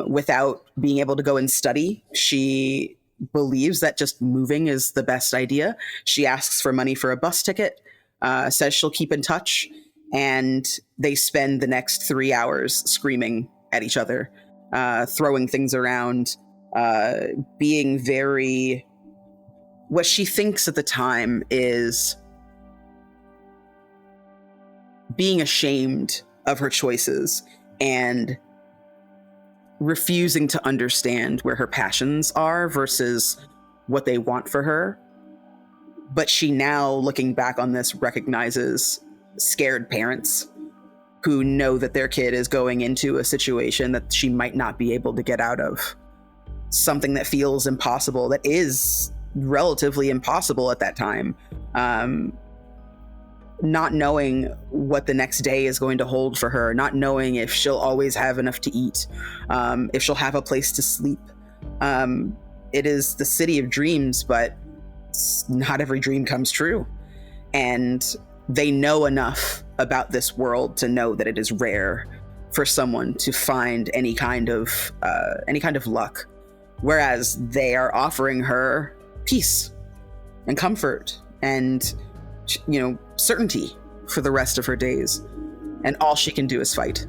Without being able to go and study, she believes that just moving is the best idea. She asks for money for a bus ticket, says she'll keep in touch, and they spend the next 3 hours screaming at each other, throwing things around, being very... What she thinks at the time is being ashamed of her choices and refusing to understand where her passions are versus what they want for her. But she now, looking back on this, recognizes scared parents who know that their kid is going into a situation that she might not be able to get out of. Something that feels impossible, that is relatively impossible at that time. Not knowing what the next day is going to hold for her, not knowing if she'll always have enough to eat, if she'll have a place to sleep. It is the city of dreams, but not every dream comes true. And they know enough about this world to know that it is rare for someone to find any kind of luck. Whereas they are offering her peace and comfort and certainty for the rest of her days. And all she can do is fight.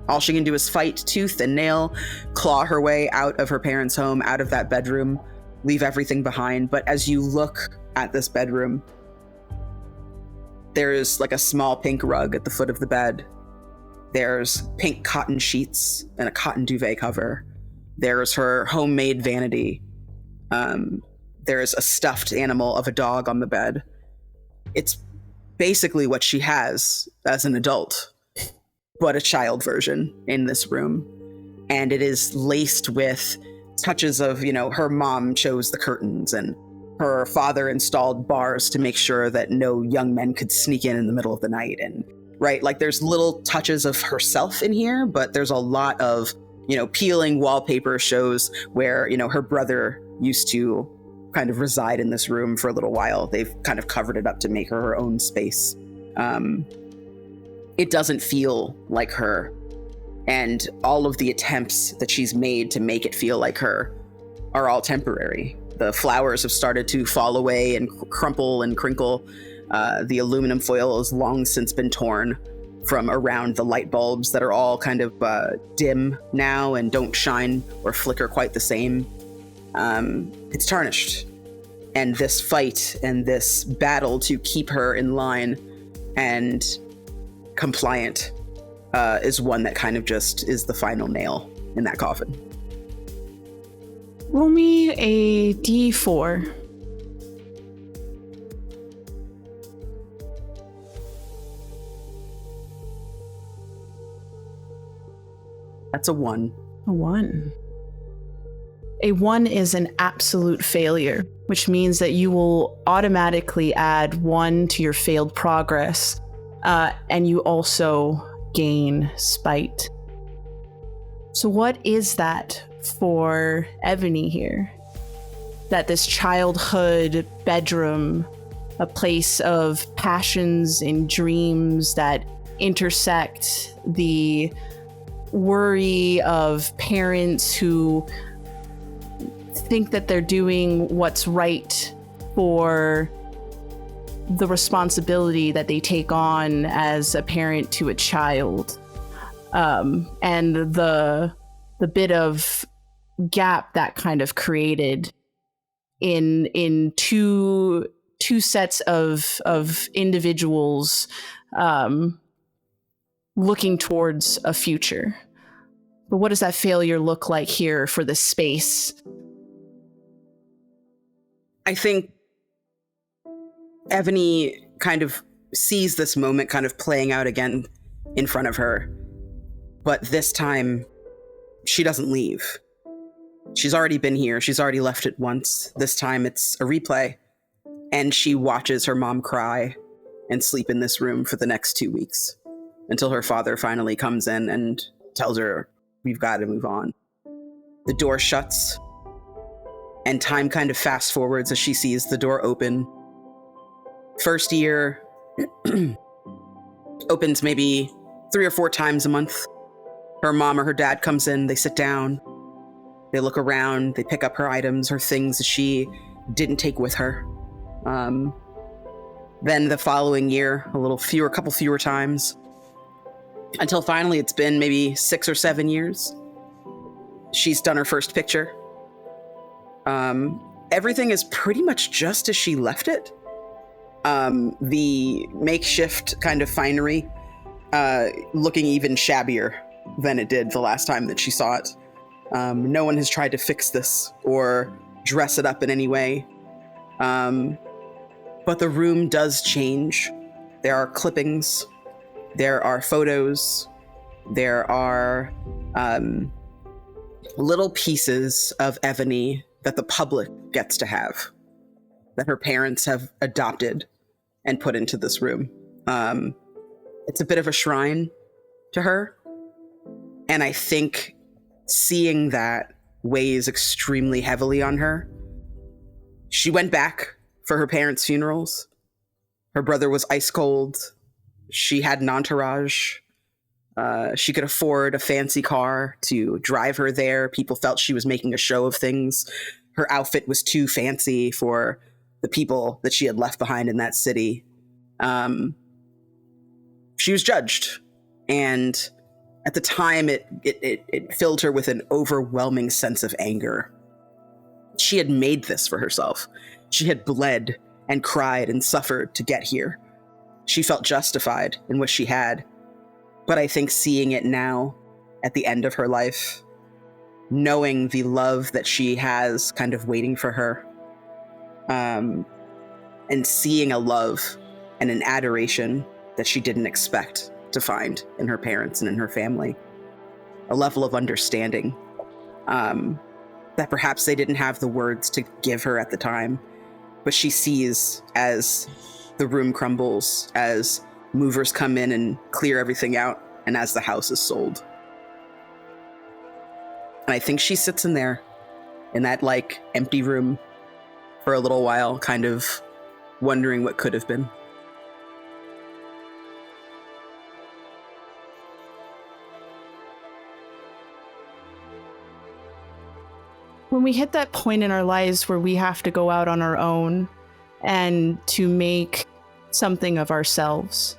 All she can do is fight tooth and nail, claw her way out of her parents' home, out of that bedroom, leave everything behind. But as you look at this bedroom, there's like a small pink rug at the foot of the bed. There's pink cotton sheets and a cotton duvet cover. There's her homemade vanity. There's a stuffed animal of a dog on the bed. It's basically what she has as an adult, but a child version in this room. And it is laced with touches of, her mom chose the curtains and her father installed bars to make sure that no young men could sneak in the middle of the night. And like there's little touches of herself in here, but there's a lot of, peeling wallpaper shows where, her brother used to kind of reside in this room for a little while. They've kind of covered it up to make her own space. It doesn't feel like her. And all of the attempts that she's made to make it feel like her are all temporary. The flowers have started to fall away and crumple and crinkle. The aluminum foil has long since been torn from around the light bulbs that are all kind of dim now and don't shine or flicker quite the same. It's tarnished. And this fight and this battle to keep her in line and compliant is one that kind of just is the final nail in that coffin. Roll me a d4. That's a 1. A 1. A 1 is an absolute failure, which means that you will automatically add 1 to your failed progress, and you also gain spite. So what is that for Evony here? That this childhood bedroom, a place of passions and dreams that intersect the worry of parents who think that they're doing what's right for the responsibility that they take on as a parent to a child, and the bit of gap that kind of created in two sets of individuals looking towards a future. But what does that failure look like here for this space? I think Evony kind of sees this moment kind of playing out again in front of her But this time, she doesn't leave. She's already been here. She's already left it once. This time it's a replay. And she watches her mom cry and sleep in this room for the next 2 weeks until her father finally comes in and tells her, we've got to move on. The door shuts and time kind of fast forwards as she sees the door open. First year opens maybe 3 or 4 times a month. Her mom or her dad comes in, they sit down, they look around, they pick up her items, her things that she didn't take with her. Then the following year, a couple fewer times, until finally it's been maybe 6 or 7 years. She's done her first picture. Everything is pretty much just as she left it. The makeshift kind of finery, looking even shabbier than it did the last time that she saw it. No one has tried to fix this or dress it up in any way. But the room does change. There are clippings. There are photos. There are little pieces of Evony that the public gets to have, that her parents have adopted and put into this room. It's a bit of a shrine to her. And I think seeing that weighs extremely heavily on her. She went back for her parents' funerals. Her brother was ice cold. She had an entourage. She could afford a fancy car to drive her there. People felt she was making a show of things. Her outfit was too fancy for the people that she had left behind in that city. She was judged. And at the time, it filled her with an overwhelming sense of anger. She had made this for herself. She had bled and cried and suffered to get here. She felt justified in what she had. But I think seeing it now, at the end of her life, knowing the love that she has kind of waiting for her, and seeing a love and an adoration that she didn't expect to find in her parents and in her family, a level of understanding that perhaps they didn't have the words to give her at the time, but she sees as the room crumbles, as movers come in and clear everything out, and as the house is sold. And I think she sits in there, in that empty room for a little while, kind of wondering what could have been. When we hit that point in our lives where we have to go out on our own and to make something of ourselves,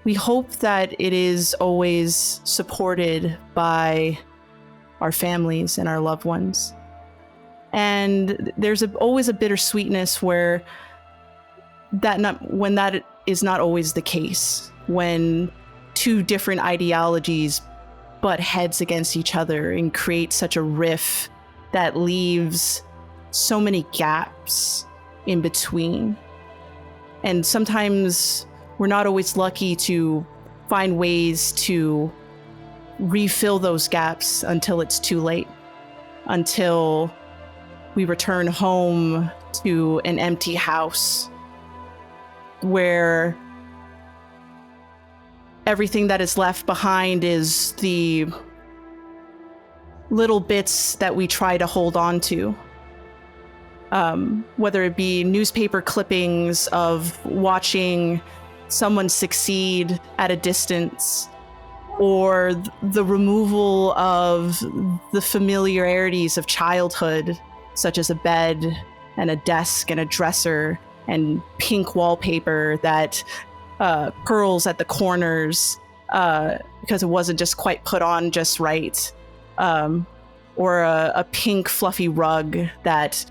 we hope that it is always supported by our families and our loved ones. And there's always a bittersweetness when that is not always the case, when 2 different ideologies butt heads against each other and create such a rift that leaves so many gaps in between. And sometimes we're not always lucky to find ways to refill those gaps until it's too late, until we return home to an empty house where everything that is left behind is the little bits that we try to hold on to. Whether it be newspaper clippings of watching someone succeed at a distance, or the removal of the familiarities of childhood, such as a bed and a desk and a dresser and pink wallpaper that pearls at the corners because it wasn't just quite put on just right. Or a pink fluffy rug that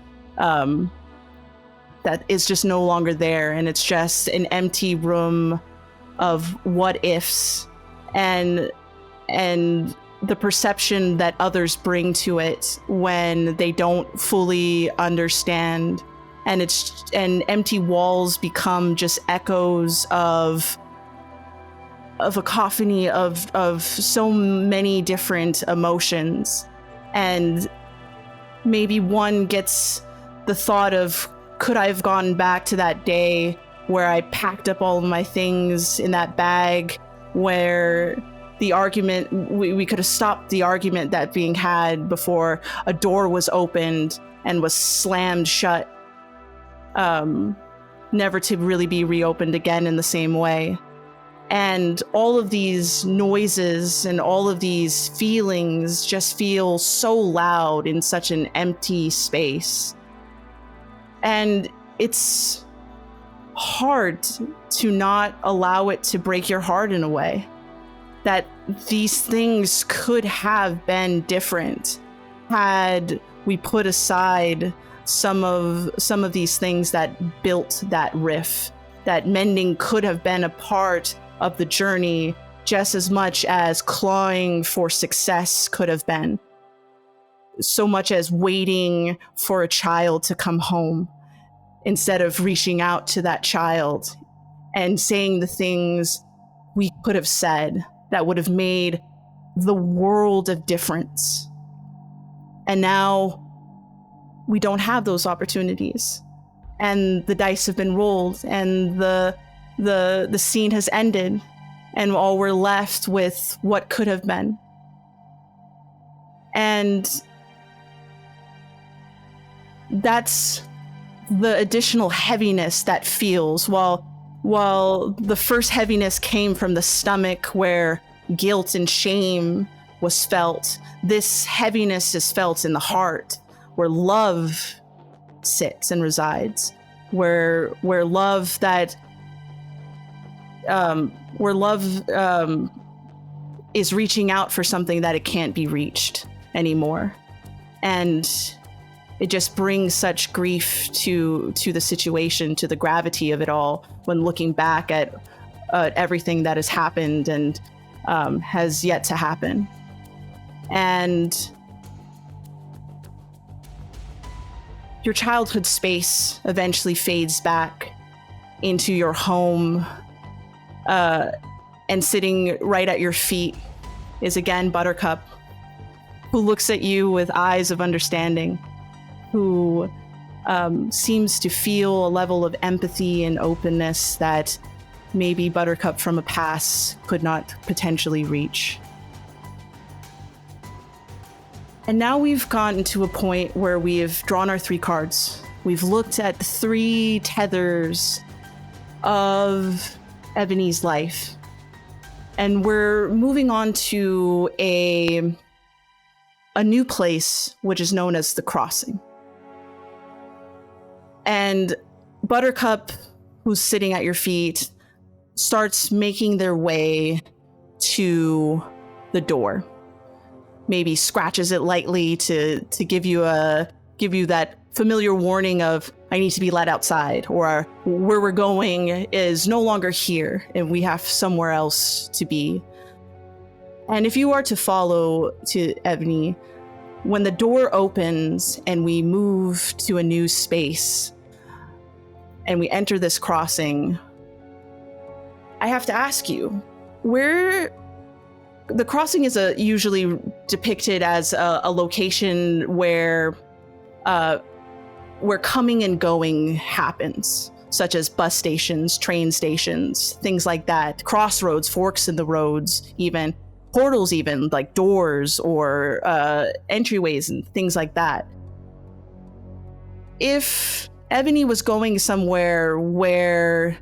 is just no longer there, and it's just an empty room of what ifs and the perception that others bring to it when they don't fully understand, and empty walls become just echoes of a cacophony of so many different emotions. And maybe one gets the thought of, could I have gone back to that day where I packed up all of my things in that bag, where the argument, we could have stopped the argument that being had before a door was opened and was slammed shut, never to really be reopened again in the same way. And all of these noises and all of these feelings just feel so loud in such an empty space. And it's hard to not allow it to break your heart in a way. That these things could have been different had we put aside some of these things that built that rift. That mending could have been a part of the journey just as much as clawing for success could have been. So much as waiting for a child to come home instead of reaching out to that child and saying the things we could have said that would have made the world of difference. And now we don't have those opportunities. And the dice have been rolled, and the scene has ended, and all we're left with what could have been. And that's the additional heaviness that feels, while the first heaviness came from the stomach where guilt and shame was felt, this heaviness is felt in the heart where love sits and resides, where love is reaching out for something that it can't be reached anymore. And it just brings such grief to the situation, to the gravity of it all, when looking back at everything that has happened and has yet to happen. And your childhood space eventually fades back into your home, and sitting right at your feet is again Buttercup, who looks at you with eyes of understanding, who seems to feel a level of empathy and openness that maybe Buttercup from a past could not potentially reach. And now we've gotten to a point where we have drawn our 3 cards. We've looked at 3 tethers of Evony's life. And we're moving on to a new place, which is known as the Crossing. And Buttercup, who's sitting at your feet, starts making their way to the door. Maybe scratches it lightly to give you that familiar warning of, I need to be let outside, or where we're going is no longer here and we have somewhere else to be. And if you are to follow to Evony, when the door opens and we move to a new space and we enter this crossing, I have to ask you, where the crossing is usually depicted as a location where coming and going happens, such as bus stations, train stations, things like that, crossroads, forks in the roads, even portals, even like doors or entryways and things like that. If Evony was going somewhere where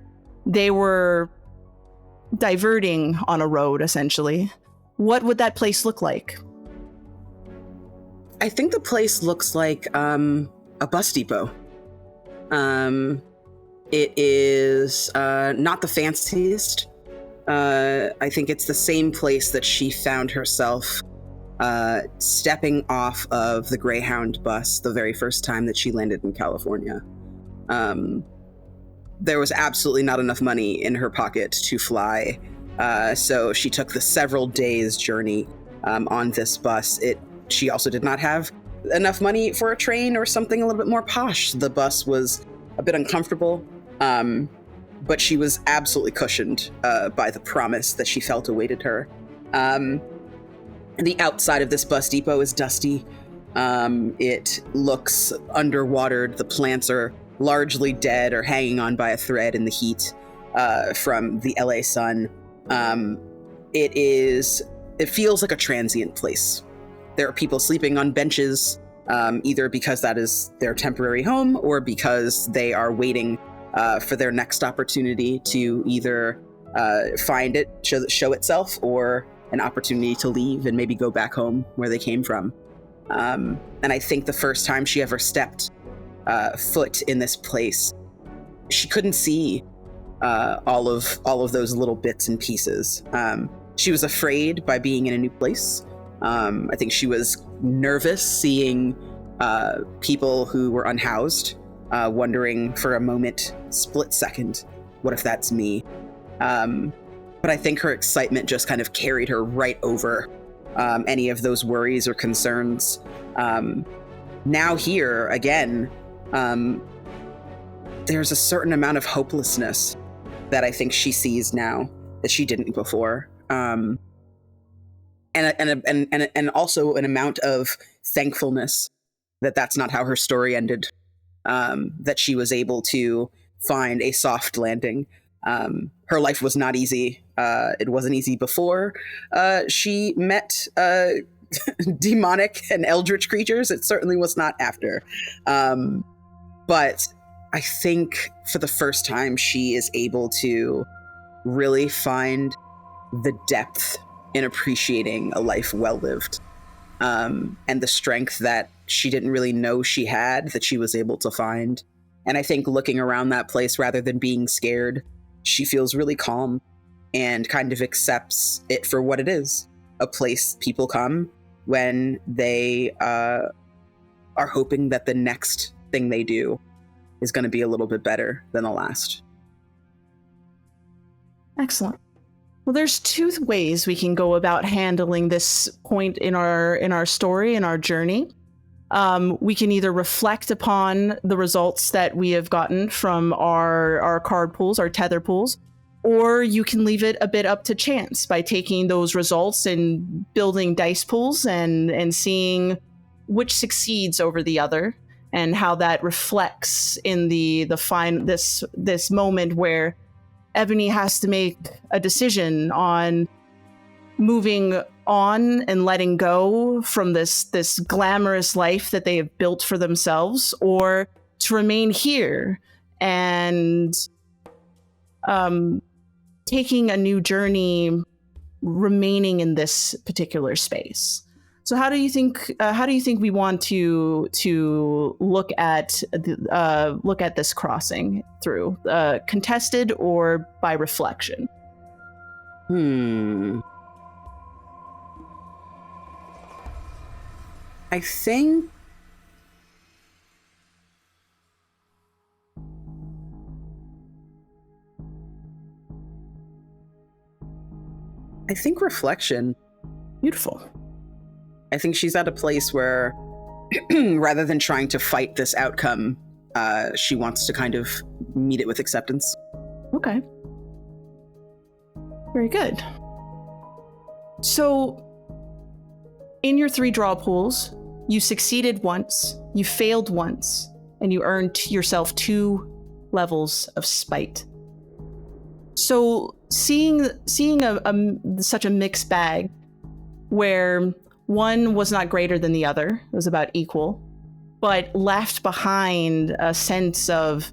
they were diverting on a road, essentially, what would that place look like? I think the place looks like a bus depot. It is not the fanciest. I think it's the same place that she found herself stepping off of the Greyhound bus the very first time that she landed in California. There was absolutely not enough money in her pocket to fly, so she took the several days journey on this bus. She also did not have enough money for a train or something a little bit more posh. The bus was a bit uncomfortable, but she was absolutely cushioned by the promise that she felt awaited her. The outside of this bus depot is dusty. It looks underwatered. The plants are largely dead or hanging on by a thread in the heat from the LA sun. It feels like a transient place. There are people sleeping on benches, either because that is their temporary home or because they are waiting for their next opportunity to either find it, show itself, or an opportunity to leave and maybe go back home where they came from. And I think the first time she ever stepped foot in this place, she couldn't see all of those little bits and pieces. She was afraid by being in a new place. I think she was nervous seeing people who were unhoused, wondering for a moment, split second, what if that's me? But I think her excitement just kind of carried her right over any of those worries or concerns. Now here, again, there's a certain amount of hopelessness that I think she sees now that she didn't before. And also an amount of thankfulness that that's not how her story ended, that she was able to find a soft landing. Her life was not easy. It wasn't easy before she met demonic and eldritch creatures. It certainly was not after. But I think for the first time, she is able to really find the depth in appreciating a life well lived, and the strength that she didn't really know she had, that she was able to find. And I think looking around that place, rather than being scared, she feels really calm and kind of accepts it for what it is, a place people come when they are hoping that the next thing they do is going to be a little bit better than the last. Excellent. Well, there's two ways we can go about handling this point in our story, in our journey. We can either reflect upon the results that we have gotten from our card pools, our tether pools, or you can leave it a bit up to chance by taking those results and building dice pools and seeing which succeeds over the other, and how that reflects in this moment where Evony has to make a decision on moving on and letting go from this glamorous life that they have built for themselves, or to remain here and taking a new journey, remaining in this particular space. So how do you think we want to look at this crossing through, contested or by reflection? I think reflection. Beautiful. I think she's at a place where rather than trying to fight this outcome, she wants to kind of meet it with acceptance. Okay. Very good. So, in your 3 draw pools, you succeeded once, you failed once, and you earned yourself 2 levels of spite. So, seeing such a mixed bag, where one was not greater than the other, it was about equal, but left behind a sense of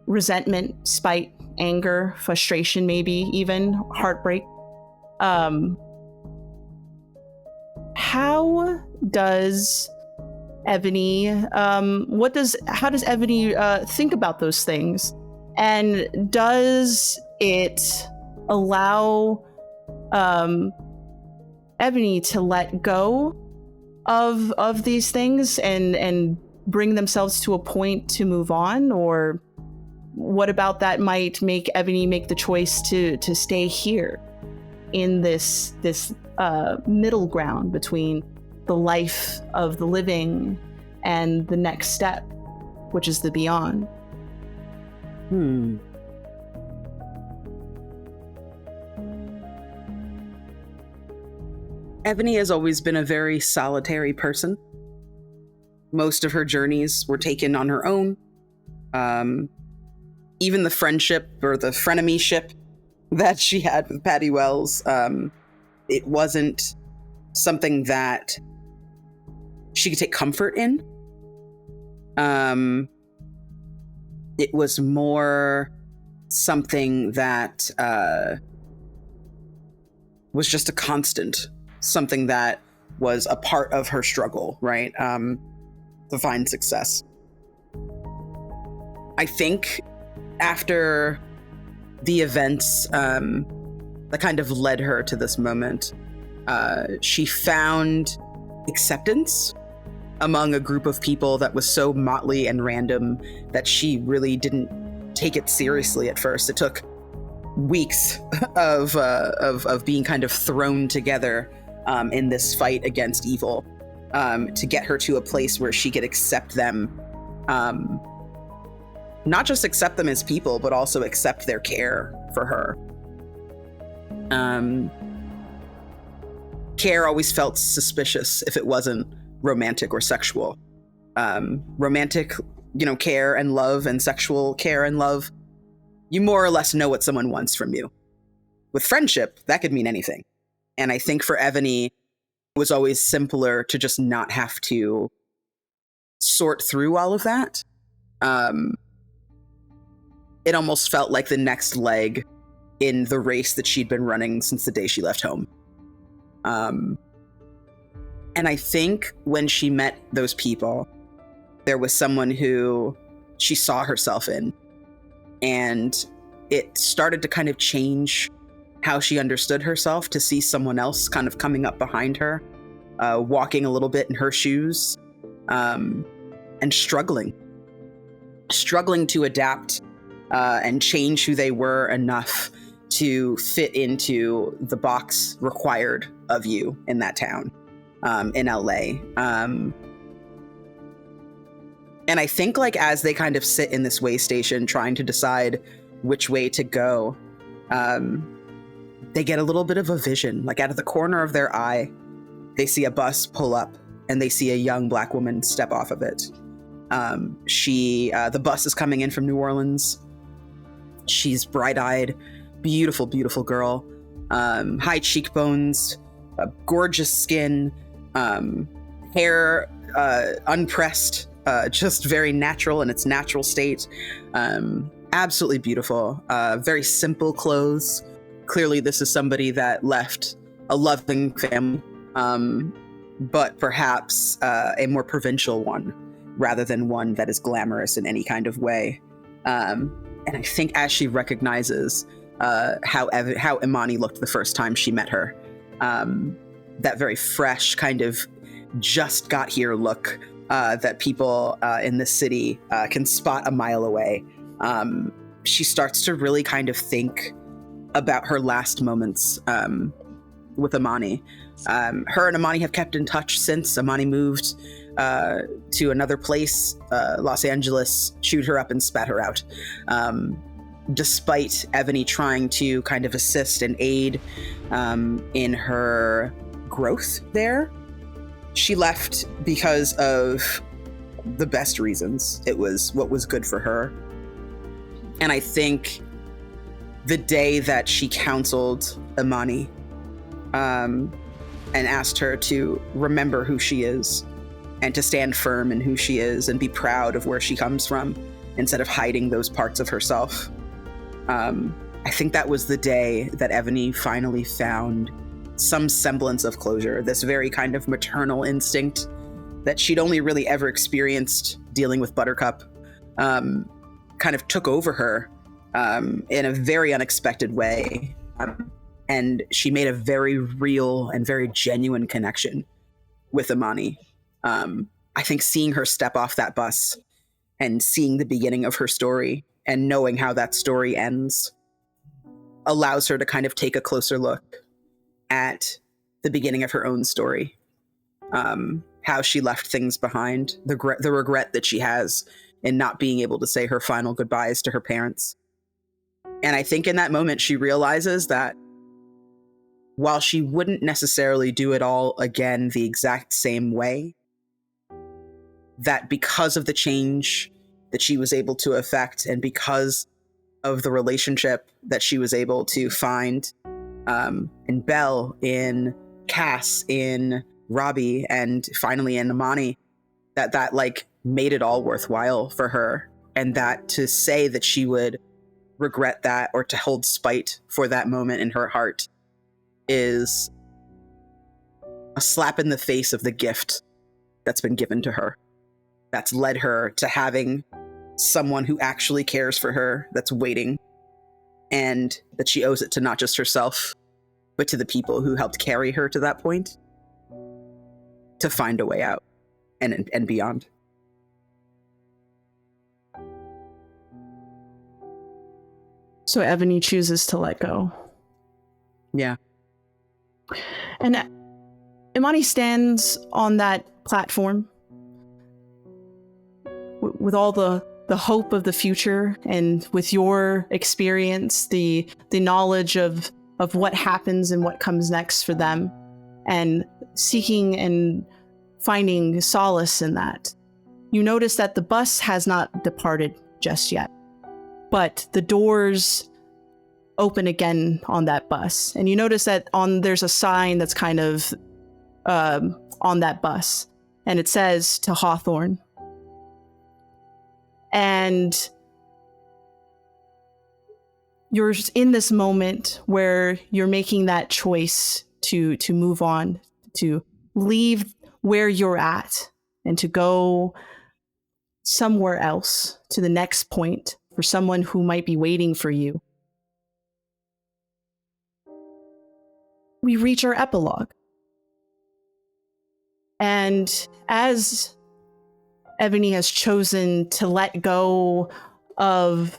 resentment, spite, anger, frustration, maybe even heartbreak. How does Evony, how does Evony think about those things? And does it allow Evony to let go of these things and bring themselves to a point to move on? Or what about that might make Evony make the choice to stay here in this middle ground between the life of the living and the next step, which is the beyond? Evony has always been a very solitary person. Most of her journeys were taken on her own. Even the friendship or the frenemy-ship that she had with Patty Wells, it wasn't something that she could take comfort in. It was more something that was just a constant, something that was a part of her struggle, right? To find success. I think after the events that kind of led her to this moment, she found acceptance among a group of people that was so motley and random that she really didn't take it seriously at first. It took weeks of being kind of thrown together in this fight against evil to get her to a place where she could accept them, not just accept them as people, but also accept their care for her. Care always felt suspicious if it wasn't romantic or sexual. Romantic, care and love, and sexual care and love, you more or less know what someone wants from you. With friendship, that could mean anything. And I think for Evony, it was always simpler to just not have to sort through all of that. It almost felt like the next leg in the race that she'd been running since the day she left home. And I think when she met those people, there was someone who she saw herself in. And it started to kind of change how she understood herself, to see someone else kind of coming up behind her, walking a little bit in her shoes, and struggling to adapt and change who they were enough to fit into the box required of you in that town, in LA. And I think as they kind of sit in this way station trying to decide which way to go, they get a little bit of a vision. Out of the corner of their eye, they see a bus pull up and they see a young Black woman step off of it. The bus is coming in from New Orleans. She's bright-eyed, beautiful, beautiful girl. High cheekbones, gorgeous skin, hair unpressed, just very natural in its natural state. Absolutely beautiful. Very simple clothes. Clearly, this is somebody that left a loving family, but perhaps a more provincial one, rather than one that is glamorous in any kind of way. And I think as she recognizes how Imani looked the first time she met her, that very fresh kind of just got here look that people in this city can spot a mile away, she starts to really kind of think about her last moments with Imani. Her and Imani have kept in touch since. Imani moved to another place, Los Angeles, chewed her up and spat her out. Despite Evony trying to kind of assist and aid in her growth there, she left because of the best reasons. It was what was good for her. And I think the day that she counseled Imani and asked her to remember who she is and to stand firm in who she is and be proud of where she comes from instead of hiding those parts of herself, I think that was the day that Evony finally found some semblance of closure, this very kind of maternal instinct that she'd only really ever experienced dealing with Buttercup, kind of took over her in a very unexpected way. And she made a very real and very genuine connection with Imani. I think seeing her step off that bus and seeing the beginning of her story and knowing how that story ends allows her to kind of take a closer look at the beginning of her own story, how she left things behind, the regret that she has in not being able to say her final goodbyes to her parents. And I think in that moment, she realizes that while she wouldn't necessarily do it all again the exact same way, that because of the change that she was able to affect and because of the relationship that she was able to find in Belle, in Cass, in Robbie, and finally in Imani, that like made it all worthwhile for her. And that to say that she would regret that or to hold spite for that moment in her heart is a slap in the face of the gift that's been given to her, that's led her to having someone who actually cares for her, that's waiting, and that she owes it to not just herself, but to the people who helped carry her to that point to find a way out and beyond. So Evony chooses to let go. Yeah. And Imani stands on that platform with all the hope of the future, and with your experience, the knowledge of what happens and what comes next for them, and seeking and finding solace in that. You notice that the bus has not departed just yet, but the doors open again on that bus. And you notice that there's a sign that's kind of on that bus, and it says to Hawthorne. And you're in this moment where you're making that choice to move on, to leave where you're at and to go somewhere else to the next point for someone who might be waiting for you. We reach our epilogue. And as Evony has chosen to let go of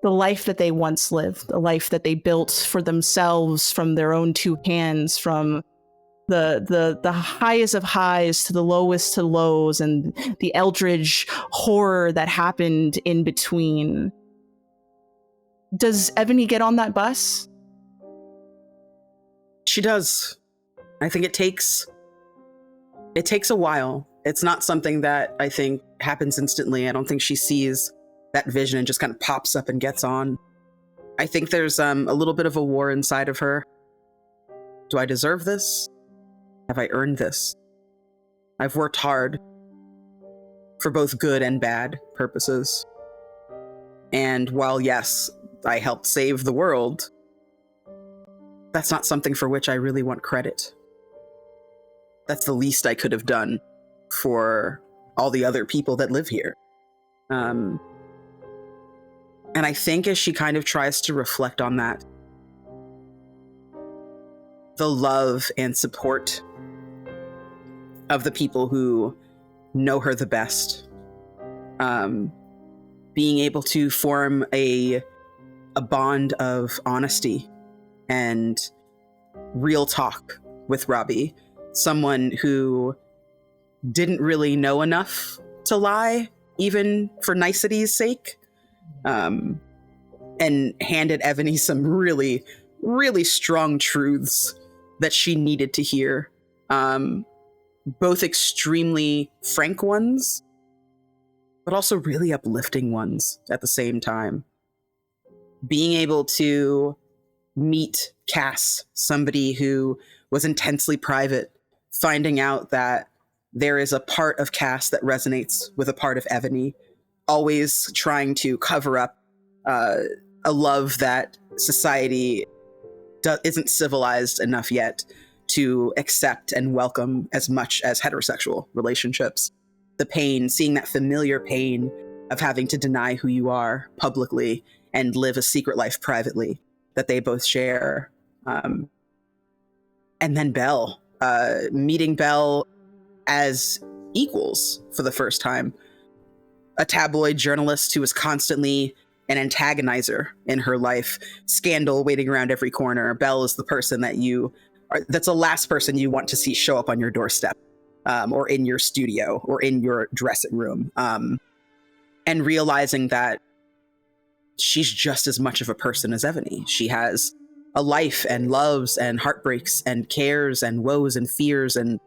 the life that they once lived, the life that they built for themselves from their own two hands, from the highest of highs to the lowest to lows, and the eldritch horror that happened in between. Does Evony get on that bus? She does. I think it takes a while. It's not something that I think happens instantly. I don't think she sees that vision and just kind of pops up and gets on. I think there's a little bit of a war inside of her. Do I deserve this? Have I earned this? I've worked hard for both good and bad purposes. And while, yes, I helped save the world, that's not something for which I really want credit. That's the least I could have done for all the other people that live here. And I think as she kind of tries to reflect on that, the love and support of the people who know her the best, being able to form a bond of honesty and real talk with Robbie, someone who didn't really know enough to lie, even for nicety's sake, and handed Evony some really, really strong truths that she needed to hear. Both extremely frank ones, but also really uplifting ones at the same time. Being able to meet Cass, somebody who was intensely private, finding out that there is a part of Cass that resonates with a part of Evony, always trying to cover up a love that society isn't civilized enough yet to accept and welcome as much as heterosexual relationships. The pain, seeing that familiar pain of having to deny who you are publicly and live a secret life privately that they both share. And then Belle, meeting Belle as equals for the first time. A tabloid journalist who was constantly an antagonizer in her life, scandal waiting around every corner. Belle is the person that's the last person you want to see show up on your doorstep, or in your studio, or in your dressing room. And realizing that she's just as much of a person as Evony. She has a life and loves and heartbreaks and cares and woes and fears and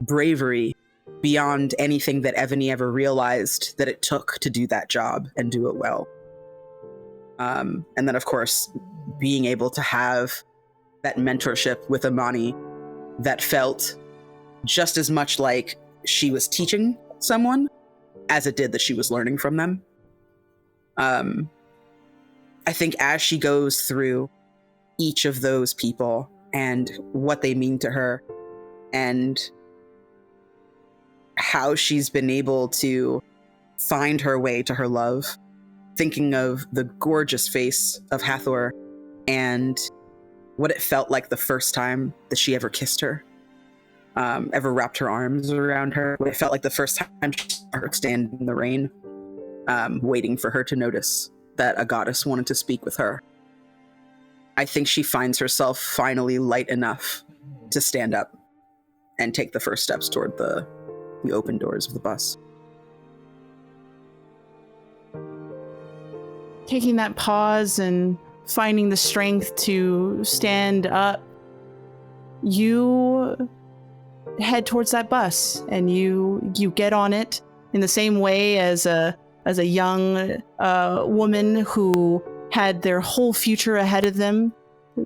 bravery beyond anything that Evony ever realized that it took to do that job and do it well. And then, of course, being able to have that mentorship with Imani that felt just as much like she was teaching someone as it did that she was learning from them. I think as she goes through each of those people and what they mean to her and how she's been able to find her way to her love, thinking of the gorgeous face of Hathor and what it felt like the first time that she ever kissed her, ever wrapped her arms around her, what it felt like the first time she saw her stand in the rain, waiting for her to notice that a goddess wanted to speak with her. I think she finds herself finally light enough to stand up and take the first steps toward the open doors of the bus. Taking that pause and finding the strength to stand up, you head towards that bus and you get on it in the same way as a young woman who had their whole future ahead of them,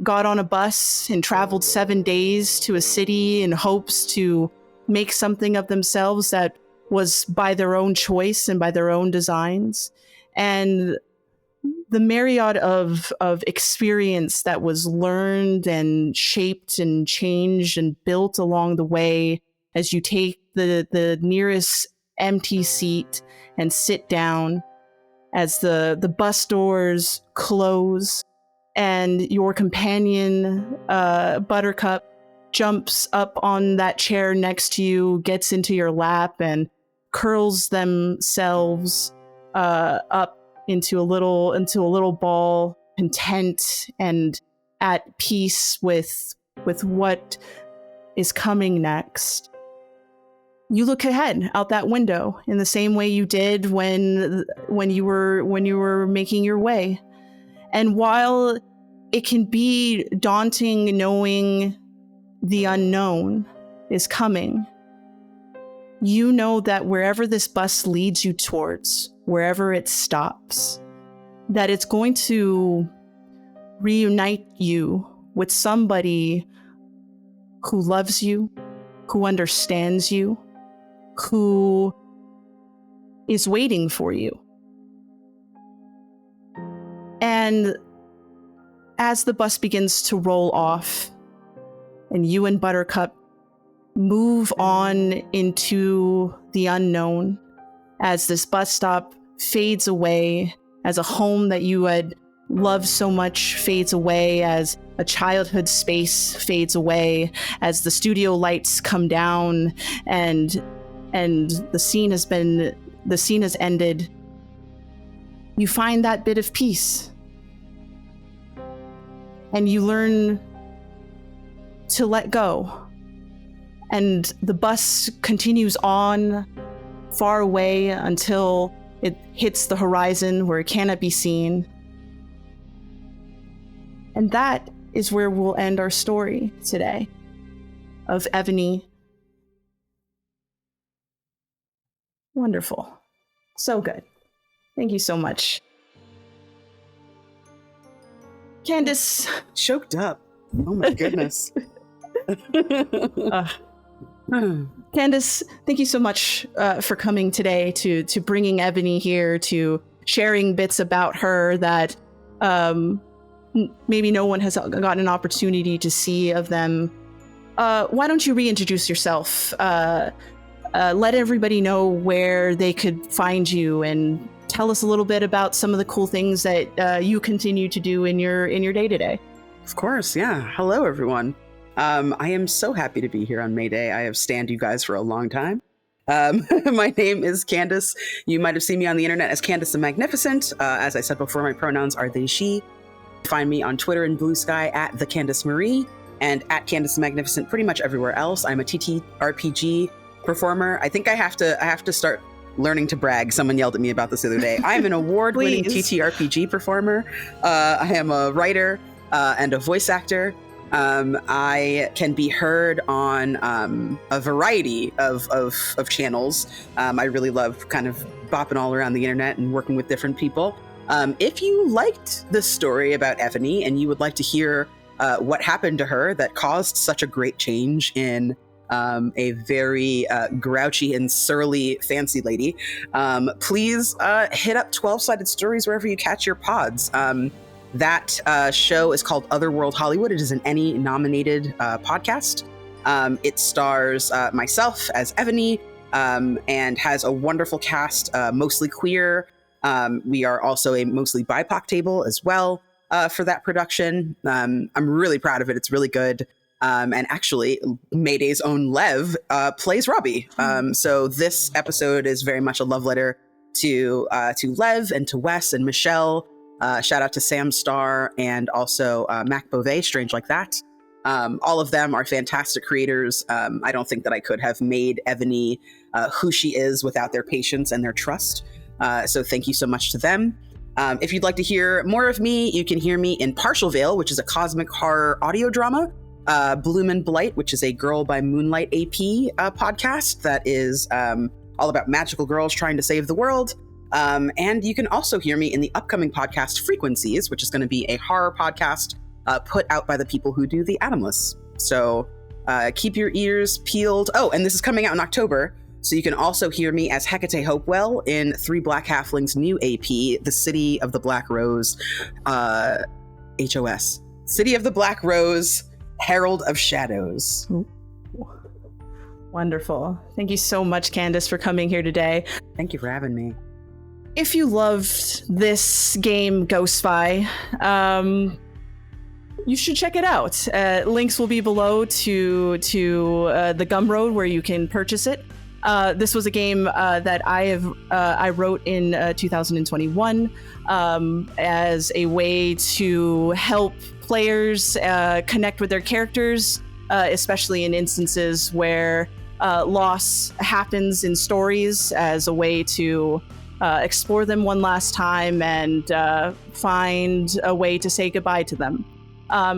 got on a bus and traveled 7 days to a city in hopes to make something of themselves that was by their own choice and by their own designs. And the myriad of experience that was learned and shaped and changed and built along the way as you take the nearest empty seat and sit down, as the bus doors close and your companion, Buttercup, jumps up on that chair next to you, gets into your lap, and curls themselves up into a little ball, content and at peace with what is coming next. You look ahead out that window in the same way you did when you were making your way. And while it can be daunting knowing the unknown is coming, you know that wherever this bus leads you towards, wherever it stops, that it's going to reunite you with somebody who loves you, who understands you, who is waiting for you. And as the bus begins to roll off and you and Buttercup move on into the unknown, as this bus stop fades away, as a home that you had loved so much fades away, as a childhood space fades away, as the studio lights come down and the scene has ended, you find that bit of peace. And you learn to let go. And the bus continues on far away until it hits the horizon where it cannot be seen. And that is where we'll end our story today of Evony. Wonderful. So good. Thank you so much. Candace. Choked up. Oh my goodness. Candace, thank you so much for coming today, to bringing Evony here, to sharing bits about her that maybe no one has gotten an opportunity to see of them. Why don't you reintroduce yourself? Let everybody know where they could find you, and tell us a little bit about some of the cool things that you continue to do in your day-to-day. Of course, yeah. Hello, everyone. I am so happy to be here on Mayday. I have stanned you guys for a long time. My name is Candace. You might have seen me on the internet as Candace the Magnificent. As I said before, my pronouns are they, she. Find me on Twitter and Blue Sky at the Candace Marie and at Candace the Magnificent pretty much everywhere else. I'm a TTRPG performer. I think I have to start learning to brag. Someone yelled at me about this the other day. I'm an award-winning TTRPG performer. I am a writer. and a voice actor. I can be heard on a variety of channels. I really love kind of bopping all around the internet and working with different people. If you liked this story about Evony and you would like to hear what happened to her that caused such a great change in a very grouchy and surly fancy lady, please hit up 12-Sided Stories wherever you catch your pods. That show is called Otherworld Hollywood. It is an Emmy-nominated podcast. It stars myself as Evony and has a wonderful cast, mostly queer. We are also a mostly BIPOC table as well for that production. I'm really proud of it. It's really good. And actually, Mayday's own Lev plays Robbie. So this episode is very much a love letter to Lev and to Wes and Michelle. Shout out to Sam Starr and also Mac Beauvais, Strange Like That. All of them are fantastic creators. I don't think that I could have made Evony who she is without their patience and their trust. So thank you so much to them. If you'd like to hear more of me, you can hear me in Partial Veil, which is a cosmic horror audio drama. Bloom and Blight, which is a Girl by Moonlight AP podcast that is all about magical girls trying to save the world. And you can also hear me in the upcoming podcast Frequencies, which is going to be a horror podcast put out by the people who do The Atomless. So keep your ears peeled. Oh, and this is coming out in October. So you can also hear me as Hecate Hopewell in 3 Black Halflings' new AP, The City of the Black Rose, HOS. City of the Black Rose, Herald of Shadows. Ooh. Wonderful. Thank you so much, Candace, for coming here today. Thank you for having me. If you loved this game, Ghost Spy, you should check it out. Links will be below to the Gumroad where you can purchase it. This was a game that I wrote in 2021 as a way to help players connect with their characters, especially in instances where loss happens in stories, as a way to explore them one last time and find a way to say goodbye to them.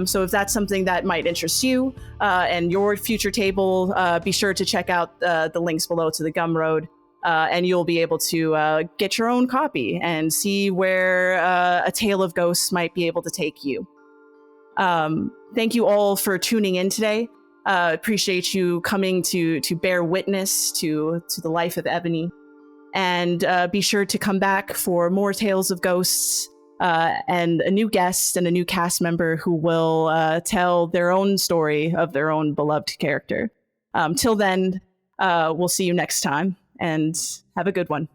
So if that's something that might interest you and your future table, be sure to check out the links below to the Gumroad, and you'll be able to get your own copy and see where A Tale of Ghosts might be able to take you. Thank you all for tuning in today. Appreciate you coming to bear witness to the life of Evony. And be sure to come back for more Tales of Ghosts and a new guest and a new cast member who will tell their own story of their own beloved character. Till then, we'll see you next time, and have a good one.